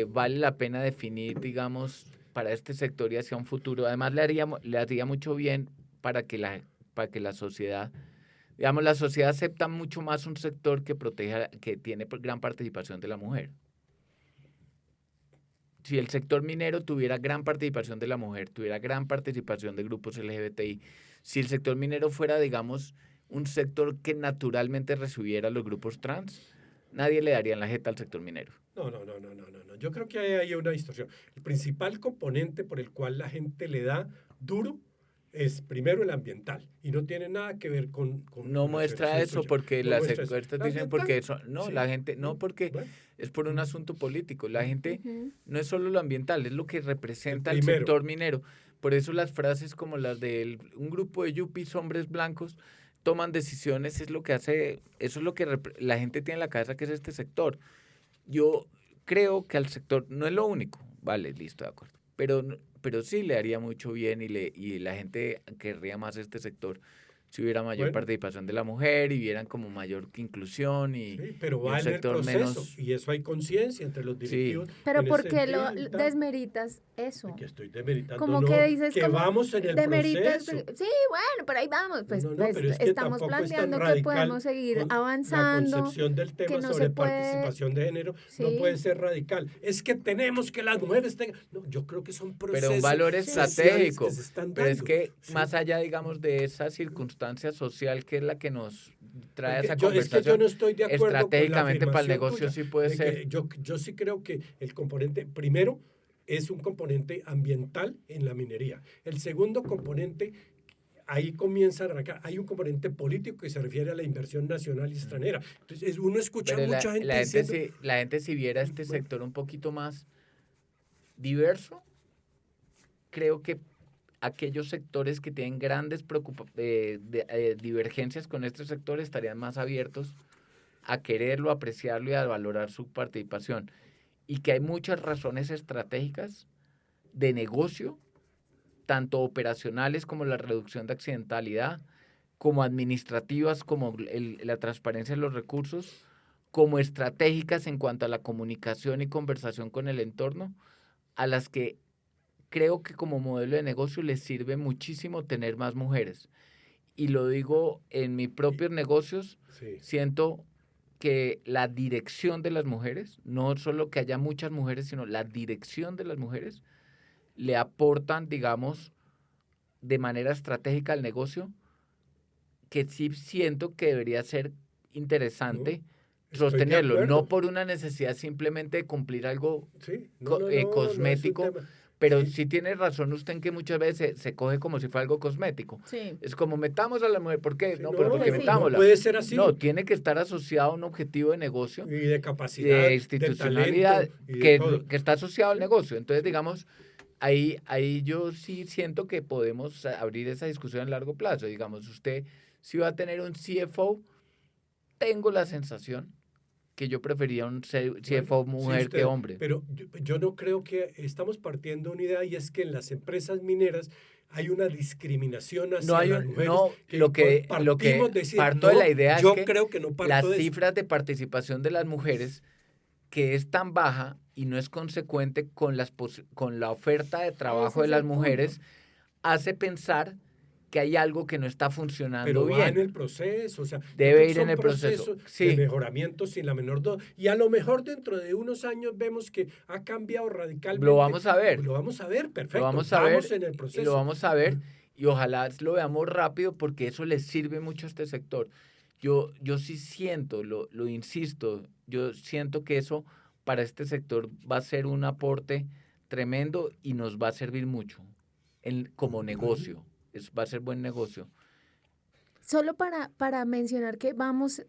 [SPEAKER 2] vale la pena definir, digamos, para este sector y hacia un futuro. Además, le haría mucho bien para que la sociedad, digamos, la sociedad acepta mucho más un sector que tiene gran participación de la mujer. Si el sector minero tuviera gran participación de la mujer, tuviera gran participación de grupos LGBTI, si el sector minero fuera, digamos, un sector que naturalmente recibiera a los grupos trans, nadie le daría la jeta al sector minero.
[SPEAKER 3] No. Yo creo que hay una distorsión. El principal componente por el cual la gente le da duro es primero el ambiental y no tiene nada que ver con
[SPEAKER 2] no muestra eso porque las encuestas dicen porque eso no, sí. La gente no, porque es por un asunto político. La gente no es solo lo ambiental, es lo que representa el sector minero. Por eso las frases como las de un grupo de yuppies, hombres blancos, toman decisiones, es lo que hace, eso es lo que la gente tiene en la cabeza que es este sector. Yo creo que al sector no es lo único, vale, listo, de acuerdo, pero sí le haría mucho bien y la gente querría más este sector si hubiera mayor participación de la mujer y vieran como mayor inclusión y
[SPEAKER 3] sí, pero va
[SPEAKER 2] un
[SPEAKER 3] en
[SPEAKER 2] sector
[SPEAKER 3] el proceso
[SPEAKER 2] menos...
[SPEAKER 3] y eso hay conciencia entre los directivos.
[SPEAKER 1] Sí. Pero ¿por qué lo desmeritas eso?
[SPEAKER 3] Que estoy desmeritando,
[SPEAKER 1] como que dices,
[SPEAKER 3] que vamos en el proceso.
[SPEAKER 1] Sí, bueno, por ahí vamos. Pues,
[SPEAKER 3] pero es que
[SPEAKER 1] estamos planteando que podemos seguir avanzando.
[SPEAKER 3] La concepción del tema sobre participación de género no puede ser radical. Es que tenemos que las mujeres tengan... No, yo creo que son procesos.
[SPEAKER 2] Pero un valor estratégico. Pero es que más allá, digamos, de esa circunstancia social que es la que nos trae esa conversación.
[SPEAKER 3] Es que yo no estoy de acuerdo
[SPEAKER 2] estratégicamente
[SPEAKER 3] con
[SPEAKER 2] para el negocio
[SPEAKER 3] tuya,
[SPEAKER 2] sí puede ser.
[SPEAKER 3] Yo sí creo que el componente, primero, es un componente ambiental en la minería. El segundo componente, ahí comienza a arrancar, hay un componente político que se refiere a la inversión nacional y extranjera. Entonces, uno escucha a mucha gente diciendo...
[SPEAKER 2] La gente si viera este sector un poquito más diverso, creo que aquellos sectores que tienen grandes divergencias con este sector estarían más abiertos a quererlo, a apreciarlo y a valorar su participación. Y que hay muchas razones estratégicas de negocio, tanto operacionales como la reducción de accidentalidad, como administrativas, como la transparencia de los recursos, como estratégicas en cuanto a la comunicación y conversación con el entorno, a las que creo que como modelo de negocio les sirve muchísimo tener más mujeres. Y lo digo en mis propios negocios, siento que la dirección de las mujeres, no solo que haya muchas mujeres, sino la dirección de las mujeres, le aportan, digamos, de manera estratégica al negocio, que sí siento que debería ser interesante sostenerlo, no por una necesidad simplemente de cumplir algo cosmético, pero sí tiene razón usted en que muchas veces se coge como si fuera algo cosmético.
[SPEAKER 1] Sí.
[SPEAKER 2] Es como metamos a la mujer, ¿por qué?
[SPEAKER 3] Sí,
[SPEAKER 2] pero porque metámosla.
[SPEAKER 3] No puede ser así.
[SPEAKER 2] No, tiene que estar asociado a un objetivo de negocio.
[SPEAKER 3] Y de capacidad,
[SPEAKER 2] de institucionalidad,
[SPEAKER 3] de talento,
[SPEAKER 2] que está asociado al negocio. Entonces, digamos, ahí yo sí siento que podemos abrir esa discusión a largo plazo. Digamos, usted si va a tener un CFO, tengo la sensación que yo prefería un CFO mujer que hombre.
[SPEAKER 3] Pero yo no creo que estamos partiendo de una idea, y es que en las empresas mineras hay una discriminación hacia las mujeres.
[SPEAKER 2] Lo que parto de la idea es que
[SPEAKER 3] creo que no
[SPEAKER 2] las cifras de participación de las mujeres, que es tan baja y no es consecuente con la oferta de trabajo de las mujeres, hace pensar que hay algo que no está funcionando bien.
[SPEAKER 3] Pero va en el proceso, o sea,
[SPEAKER 2] debe ir en el proceso
[SPEAKER 3] de mejoramiento sin la menor duda. Y a lo mejor dentro de unos años vemos que ha cambiado radicalmente.
[SPEAKER 2] Lo vamos a ver.
[SPEAKER 3] Lo vamos a ver, perfecto.
[SPEAKER 2] Lo vamos a ver
[SPEAKER 3] en el proceso.
[SPEAKER 2] Y lo vamos a ver y ojalá lo veamos rápido porque eso le sirve mucho a este sector. Yo sí siento, lo insisto, yo siento que eso para este sector va a ser un aporte tremendo y nos va a servir mucho como negocio. Va a ser buen negocio.
[SPEAKER 1] Solo para mencionar que vamos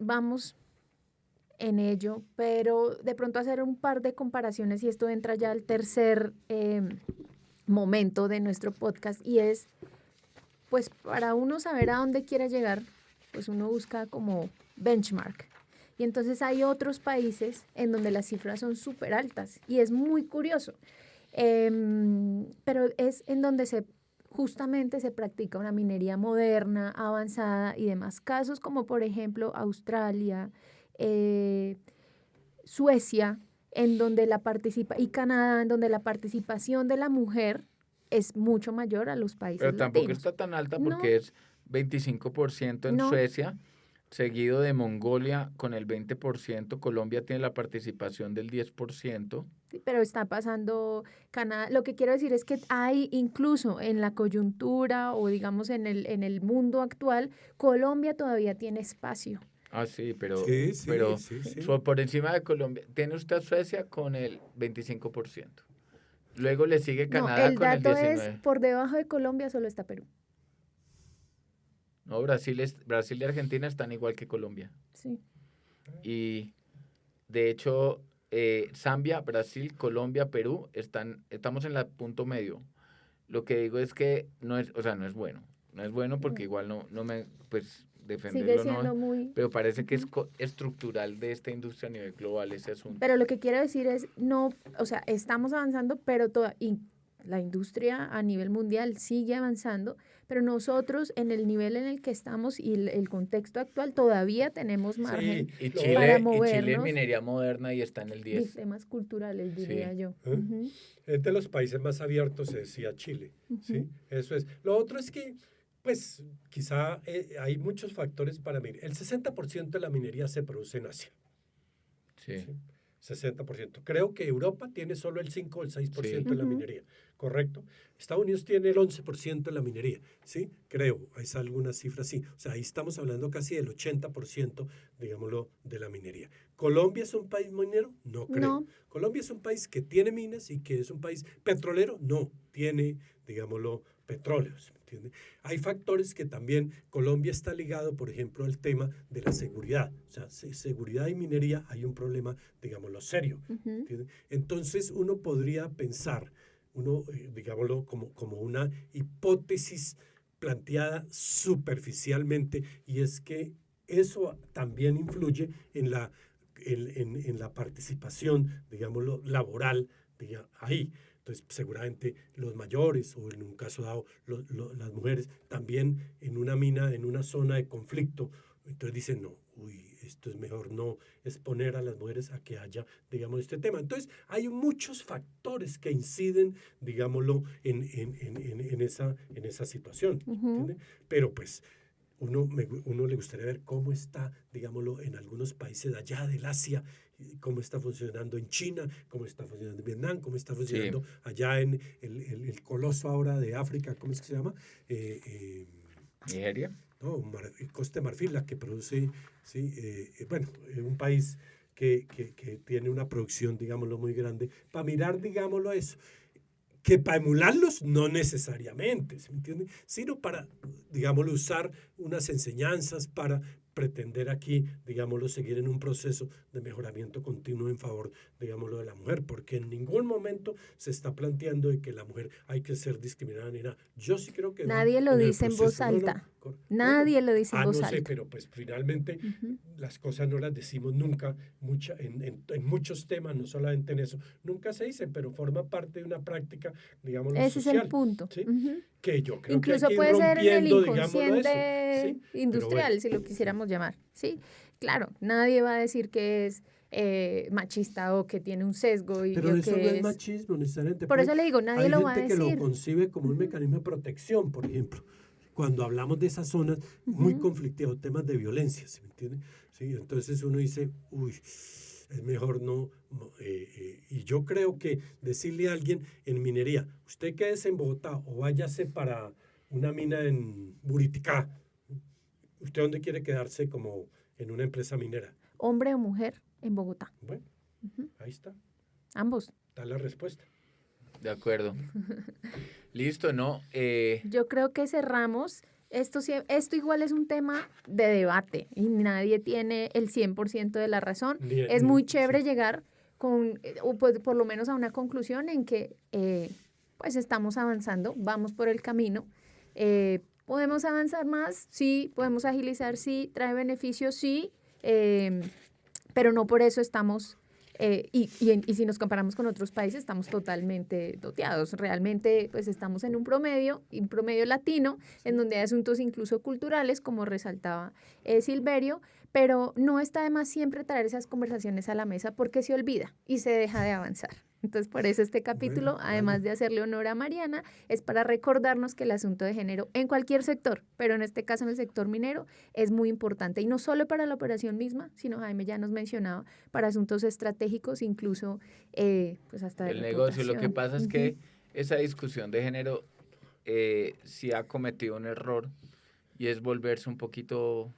[SPEAKER 1] en ello, pero de pronto hacer un par de comparaciones y esto entra ya al tercer momento de nuestro podcast y es, pues para uno saber a dónde quiere llegar, pues uno busca como benchmark. Y entonces hay otros países en donde las cifras son súper altas y es muy curioso, pero es en donde justamente se practica una minería moderna, avanzada y demás casos, como por ejemplo Australia, Suecia, en donde y Canadá, en donde la participación de la mujer es mucho mayor a los países
[SPEAKER 2] latinos. Pero tampoco
[SPEAKER 1] latinos.
[SPEAKER 2] Está tan alta porque es 25% en Suecia, seguido de Mongolia con el 20%, Colombia tiene la participación del 10%.
[SPEAKER 1] Sí, pero está pasando Canadá. Lo que quiero decir es que hay incluso en la coyuntura o digamos en el mundo actual, Colombia todavía tiene espacio.
[SPEAKER 2] Ah, sí, pero
[SPEAKER 3] sí.
[SPEAKER 2] Por encima de Colombia, tiene usted a Suecia con el 25%. Luego le sigue Canadá con el 19%.
[SPEAKER 1] El dato es, por debajo de Colombia solo está Perú.
[SPEAKER 2] No, Brasil y Argentina están igual que Colombia.
[SPEAKER 1] Sí.
[SPEAKER 2] Y de hecho, Zambia, Brasil, Colombia, Perú, estamos en el punto medio. Lo que digo es que no es bueno. No es bueno porque igual no me, pues, defenderlo no. Pero parece que es estructural de esta industria a nivel global ese asunto.
[SPEAKER 1] Pero lo que quiero decir es, estamos avanzando, pero la industria a nivel mundial sigue avanzando, pero nosotros en el nivel en el que estamos y el contexto actual todavía tenemos margen para movernos.
[SPEAKER 2] Y Chile en minería moderna y está en el 10.
[SPEAKER 1] Temas culturales, diría yo.
[SPEAKER 3] Es de los países más abiertos, se decía Chile. ¿Sí? Eso es. Lo otro es que, pues, quizá hay muchos factores para minería. El 60% de la minería se produce en Asia.
[SPEAKER 2] Sí.
[SPEAKER 3] 60%. Creo que Europa tiene solo el 5 o el 6% de la minería, ¿correcto? Estados Unidos tiene el 11% de la minería, ¿sí? Creo, hay algunas cifras, sí. O sea, ahí estamos hablando casi del 80%, digámoslo, de la minería. ¿Colombia es un país minero? No creo. No. ¿Colombia es un país que tiene minas y que es un país petrolero? No, tiene, digámoslo, petróleos. Hay factores que también Colombia está ligado, por ejemplo, al tema de la seguridad. O sea, seguridad y minería hay un problema, digámoslo, serio. Entonces, uno podría pensar, digámoslo, como una hipótesis planteada superficialmente, y es que eso también influye en la participación, digámoslo, laboral, ahí. Entonces, seguramente los mayores o en un caso dado las mujeres también en una mina, en una zona de conflicto, entonces dicen, no, esto es mejor no exponer a las mujeres a que haya, digamos, este tema. Entonces, hay muchos factores que inciden, digámoslo, en esa situación. Pero pues, uno le gustaría ver cómo está, digámoslo, en algunos países de allá del Asia, cómo está funcionando en China, cómo está funcionando en Vietnam, cómo está funcionando allá en el coloso ahora de África, ¿cómo es que se llama?
[SPEAKER 2] ¿Nigeria?
[SPEAKER 3] No, Costa de Marfil, la que produce, sí, bueno, un país que tiene una producción, digámoslo, muy grande. Para mirar, digámoslo, a eso. Que para emularlos no necesariamente, ¿se me entiende? Sino para, digámoslo, usar unas enseñanzas para pretender aquí, digámoslo, seguir en un proceso de mejoramiento continuo en favor, digámoslo, de la mujer, porque en ningún momento se está planteando de que la mujer hay que ser discriminada ni nada. Yo sí creo que
[SPEAKER 1] Nadie lo dice en voz alta. Nadie lo dice en voz alta.
[SPEAKER 3] No sé, pero pues finalmente las cosas no las decimos nunca, en muchos temas, no solamente en eso, nunca se dicen, pero forma parte de una práctica, digámoslo,
[SPEAKER 1] ese
[SPEAKER 3] social.
[SPEAKER 1] Es el punto.
[SPEAKER 3] ¿Sí? Que yo creo
[SPEAKER 1] incluso
[SPEAKER 3] que hay que ir
[SPEAKER 1] puede ser en el inconsciente
[SPEAKER 3] eso. ¿Sí?
[SPEAKER 1] industrial,
[SPEAKER 3] bueno,
[SPEAKER 1] si lo quisiéramos llamar. Sí, claro, nadie va a decir que es machista o que tiene un sesgo.
[SPEAKER 3] Pero eso no es machismo necesariamente.
[SPEAKER 1] Por eso le digo, nadie lo va a decir.
[SPEAKER 3] Hay gente que lo concibe como un mecanismo de protección, por ejemplo. Cuando hablamos de esas zonas muy conflictivas, temas de violencia, ¿se me entiende? ¿Sí? Entonces uno dice, uy, es mejor no. Y yo creo que decirle a alguien en minería, usted quédese en Bogotá o váyase para una mina en Buriticá, ¿usted dónde quiere quedarse como en una empresa minera?
[SPEAKER 1] Hombre o mujer en Bogotá.
[SPEAKER 3] Bueno, ahí está.
[SPEAKER 1] Ambos.
[SPEAKER 3] Está la respuesta.
[SPEAKER 2] De acuerdo. Listo, ¿no?
[SPEAKER 1] Yo creo que cerramos. Esto igual es un tema de debate y nadie tiene el 100% de la razón. Es muy chévere llegar con, o pues, por lo menos a una conclusión en que pues estamos avanzando, vamos por el camino. ¿Podemos avanzar más? Sí. ¿Podemos agilizar? Sí. ¿Trae beneficios? Sí. Pero no por eso estamos... y si nos comparamos con otros países, estamos totalmente doteados. Realmente, pues estamos en un promedio latino, en donde hay asuntos incluso culturales, como resaltaba Silverio, pero no está de más siempre traer esas conversaciones a la mesa porque se olvida y se deja de avanzar. Entonces, por eso este capítulo, además de hacerle honor a Mariana, es para recordarnos que el asunto de género en cualquier sector, pero en este caso en el sector minero, es muy importante. Y no solo para la operación misma, sino Jaime ya nos mencionaba, para asuntos estratégicos, incluso pues hasta de
[SPEAKER 2] el negocio. Lo que pasa es que esa discusión de género sí ha cometido un error y es volverse un poquito,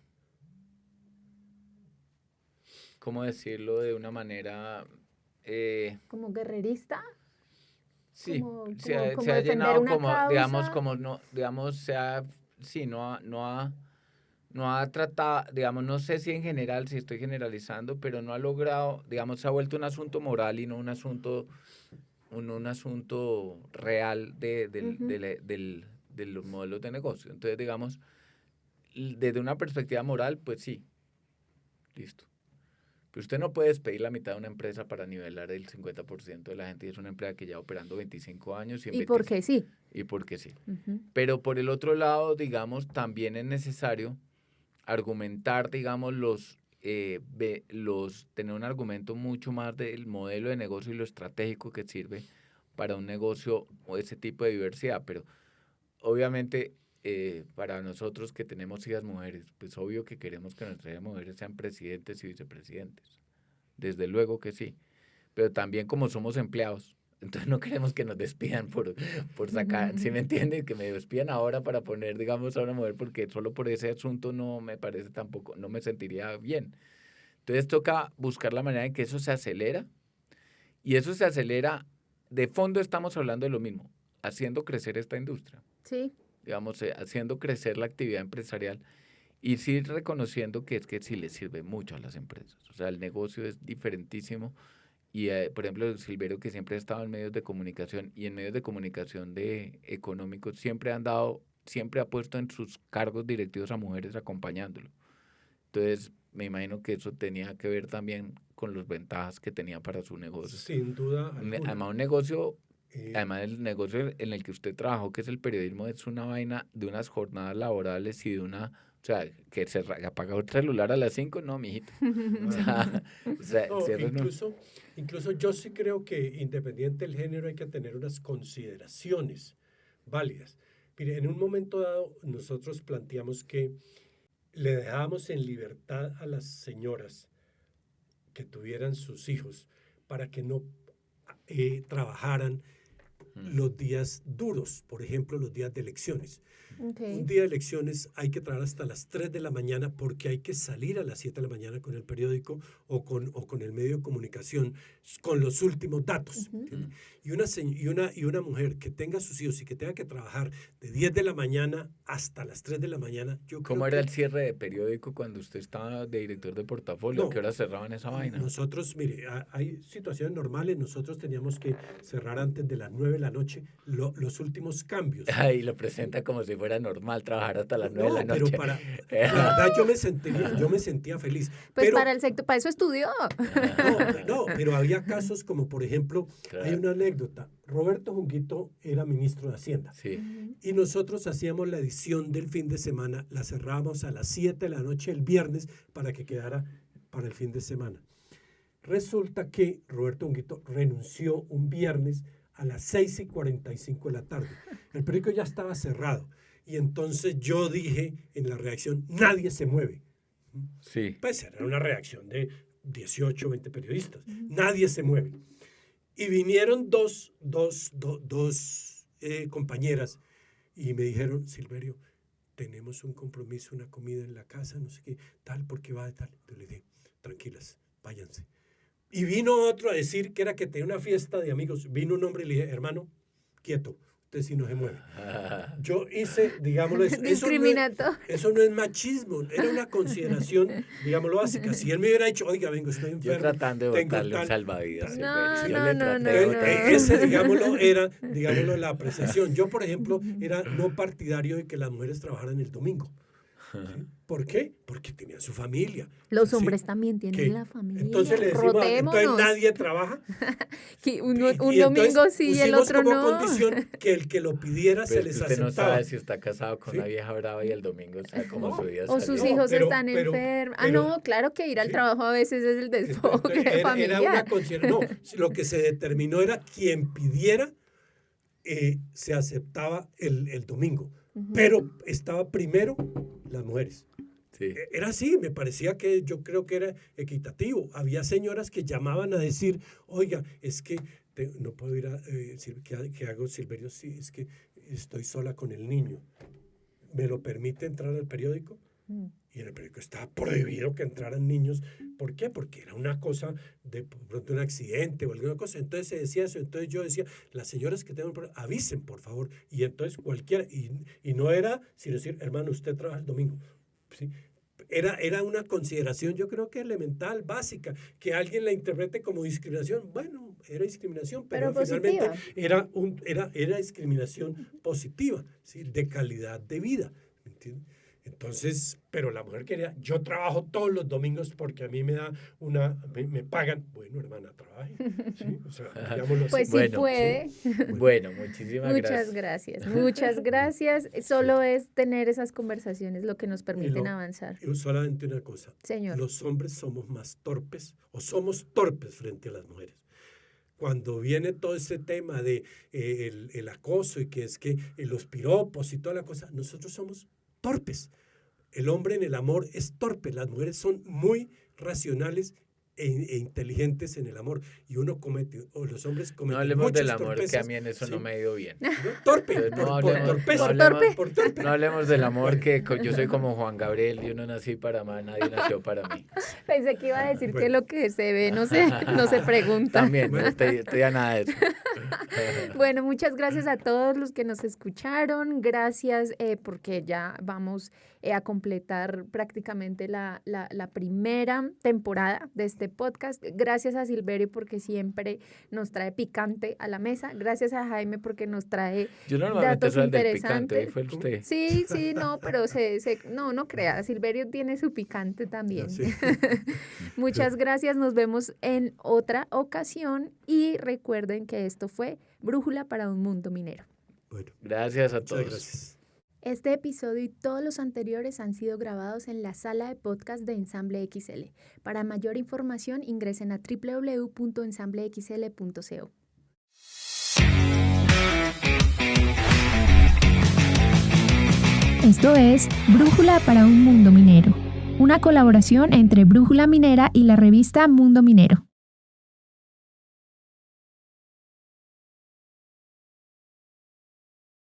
[SPEAKER 2] ¿cómo decirlo? De una manera...
[SPEAKER 1] ¿como guerrerista?
[SPEAKER 2] Sí,
[SPEAKER 1] como
[SPEAKER 2] se ha
[SPEAKER 1] defender
[SPEAKER 2] llenado
[SPEAKER 1] una
[SPEAKER 2] como,
[SPEAKER 1] causa.
[SPEAKER 2] digamos, como no, digamos, sí, no ha tratado, digamos, no sé si en general, si estoy generalizando, pero no ha logrado, digamos, se ha vuelto un asunto moral y no un asunto real de los modelos de negocio. Entonces, digamos, desde una perspectiva moral, pues sí, listo. Pero usted no puede despedir la mitad de una empresa para nivelar el 50% de la gente y es una empresa que lleva operando 25 años.
[SPEAKER 1] Y porque sí.
[SPEAKER 2] Y porque sí. Pero por el otro lado, digamos, también es necesario argumentar, digamos, tener un argumento mucho más del modelo de negocio y lo estratégico que sirve para un negocio o ese tipo de diversidad. Pero obviamente para nosotros que tenemos hijas mujeres, pues obvio que queremos que nuestras hijas mujeres sean presidentes y vicepresidentes. Desde luego que sí. Pero también como somos empleados, entonces no queremos que nos despidan por sacar, ¿sí me entienden? Que me despidan ahora para poner, digamos, a una mujer, porque solo por ese asunto no me parece tampoco, no me sentiría bien. Entonces toca buscar la manera en que eso se acelera, y eso se acelera, de fondo estamos hablando de lo mismo, haciendo crecer esta industria.
[SPEAKER 1] Sí.
[SPEAKER 2] Digamos, haciendo crecer la actividad empresarial y sí reconociendo que es que sí le sirve mucho a las empresas. O sea, el negocio es diferentísimo. Y, por ejemplo, Silverio, que siempre ha estado en medios de comunicación y en medios de comunicación económicos, siempre ha puesto en sus cargos directivos a mujeres acompañándolo. Entonces, me imagino que eso tenía que ver también con las ventajas que tenía para su negocio.
[SPEAKER 3] Sin duda alguna.
[SPEAKER 2] Además, un negocio, además el negocio en el que usted trabajó, que es el periodismo, es una vaina de unas jornadas laborales y de una... O sea, que se apaga el celular a las 5, no, mijito.
[SPEAKER 3] Incluso yo sí creo que independiente del género hay que tener unas consideraciones válidas. Mire, en un momento dado nosotros planteamos que le dejábamos en libertad a las señoras que tuvieran sus hijos para que no trabajaran los días duros, por ejemplo, los días de elecciones.
[SPEAKER 1] Okay.
[SPEAKER 3] Un día de elecciones hay que trabajar hasta las 3 de la mañana porque hay que salir a las 7 de la mañana con el periódico o con el medio de comunicación con los últimos datos. Y una mujer que tenga sus hijos y que tenga que trabajar de 10 de la mañana hasta las 3 de la mañana.
[SPEAKER 2] ¿Cómo era el cierre de periódico cuando usted estaba de director de portafolio?
[SPEAKER 3] No,
[SPEAKER 2] ¿A qué hora cerraban esa vaina?
[SPEAKER 3] Nosotros, mire, hay situaciones normales. Nosotros teníamos que cerrar antes de las 9 de la noche los últimos cambios.
[SPEAKER 2] Ay, lo presenta como si fuera normal trabajar hasta las 9 de la noche.
[SPEAKER 3] Pero la verdad yo me sentía feliz.
[SPEAKER 1] Pues
[SPEAKER 3] pero,
[SPEAKER 1] para el sector, para eso estudió.
[SPEAKER 3] No, pero había casos como, por ejemplo, claro. Hay una anécdota. Roberto Junguito era ministro de Hacienda.
[SPEAKER 2] Sí.
[SPEAKER 3] Y nosotros hacíamos la edición del fin de semana, la cerrábamos a las 7 de la noche el viernes para que quedara para el fin de semana. Resulta que Roberto Junguito renunció un viernes a las 6:45 de la tarde. El periódico ya estaba cerrado. Y entonces yo dije en la reacción, nadie se mueve.
[SPEAKER 2] Sí.
[SPEAKER 3] Pues era una reacción de 18, 20 periodistas. Nadie se mueve. Y vinieron dos compañeras y me dijeron, Silverio, tenemos un compromiso, una comida en la casa, no sé qué, tal, porque va de tal. Entonces le dije, tranquilas, váyanse. Y vino otro a decir que era que tenía una fiesta de amigos. Vino un hombre y le dije, hermano, quieto, usted sí no se mueve. Yo hice, digámoslo, eso no es machismo, era una consideración, digámoslo, básica. Si él me hubiera dicho, oiga, vengo, estoy enfermo.
[SPEAKER 2] Yo tratando de botarle un salvavidas.
[SPEAKER 1] No.
[SPEAKER 3] Ese, digámoslo, la apreciación. Yo, por ejemplo, era no partidario de que las mujeres trabajaran el domingo. ¿Sí? ¿Por qué? Porque tenían su familia.
[SPEAKER 1] Los hombres también tienen la familia.
[SPEAKER 3] Entonces le decimos, entonces nadie trabaja.
[SPEAKER 1] un domingo sí y el otro no.
[SPEAKER 3] Pusimos como condición que el que lo pidiera
[SPEAKER 2] pues
[SPEAKER 3] se les aceptaba.
[SPEAKER 2] Usted no sabe si está casado con una vieja brava y el domingo está como su vida.
[SPEAKER 1] O sus hijos están enfermos. No, claro que ir al trabajo a veces es el desfogue familiar.
[SPEAKER 3] Era una consideración. No, lo que se determinó era quien pidiera se aceptaba el domingo. Pero estaba primero las mujeres.
[SPEAKER 2] Sí.
[SPEAKER 3] Era así, me parecía que yo creo que era equitativo. Había señoras que llamaban a decir, oiga, es que no puedo ir a ¿qué hago, Silverio? Sí, es que estoy sola con el niño. ¿Me lo permite entrar al periódico? Y en el periódico estaba prohibido que entraran niños. ¿Por qué? Porque era una cosa de pronto un accidente o alguna cosa. Entonces se decía eso. Entonces yo decía, las señoras que tengan problema, avisen, por favor. Y entonces cualquiera, y no era sino decir, hermano, usted trabaja el domingo. ¿Sí? Era una consideración, yo creo que elemental, básica, que alguien la interprete como discriminación. Bueno, era discriminación, pero finalmente era discriminación positiva, ¿sí? De calidad de vida, ¿me entiendes? Entonces, pero la mujer quería, yo trabajo todos los domingos porque a mí me pagan. Bueno, hermana, trabaje. ¿Sí? O sea,
[SPEAKER 1] pues sí puede.
[SPEAKER 2] Sí. Bueno, muchas
[SPEAKER 1] gracias. Muchas gracias. Solo es tener esas conversaciones lo que nos permiten avanzar.
[SPEAKER 3] Solamente una cosa.
[SPEAKER 1] Señor.
[SPEAKER 3] Los hombres somos más torpes o somos torpes frente a las mujeres. Cuando viene todo ese tema de el acoso y que es que los piropos y toda la cosa, nosotros somos torpes. El hombre en el amor es torpe. Las mujeres son muy racionales e inteligentes en el amor. Y uno comete, o los hombres cometen
[SPEAKER 2] no hablemos
[SPEAKER 3] muchas
[SPEAKER 2] del amor,
[SPEAKER 3] torpezas.
[SPEAKER 2] que a mí en eso no me ha ido bien.
[SPEAKER 3] ¿No? Torpe, por torpe.
[SPEAKER 2] No hablemos del amor, que yo soy como Juan Gabriel, yo no nací para amar, nadie nació para mí.
[SPEAKER 1] Pensé que iba a decir que lo que se ve no se pregunta.
[SPEAKER 2] También, no estoy a nada de eso.
[SPEAKER 1] Bueno, muchas gracias a todos los que nos escucharon. Gracias porque ya vamos a completar prácticamente la primera temporada de este podcast. Gracias a Silverio porque siempre nos trae picante a la mesa. Gracias a Jaime porque nos trae datos interesantes.
[SPEAKER 2] Fue usted.
[SPEAKER 1] Sí, no, pero no crea. Silverio tiene su picante también.
[SPEAKER 3] Sí.
[SPEAKER 1] Muchas gracias. Nos vemos en otra ocasión y recuerden que esto fue Brújula para un Mundo Minero.
[SPEAKER 3] Bueno,
[SPEAKER 2] gracias a todos.
[SPEAKER 3] Gracias.
[SPEAKER 1] Este episodio y todos los anteriores han sido grabados en la sala de podcast de Ensamble XL. Para mayor información ingresen a www.ensamblexl.co. Esto es Brújula para un Mundo Minero, una colaboración entre Brújula Minera y la revista Mundo Minero.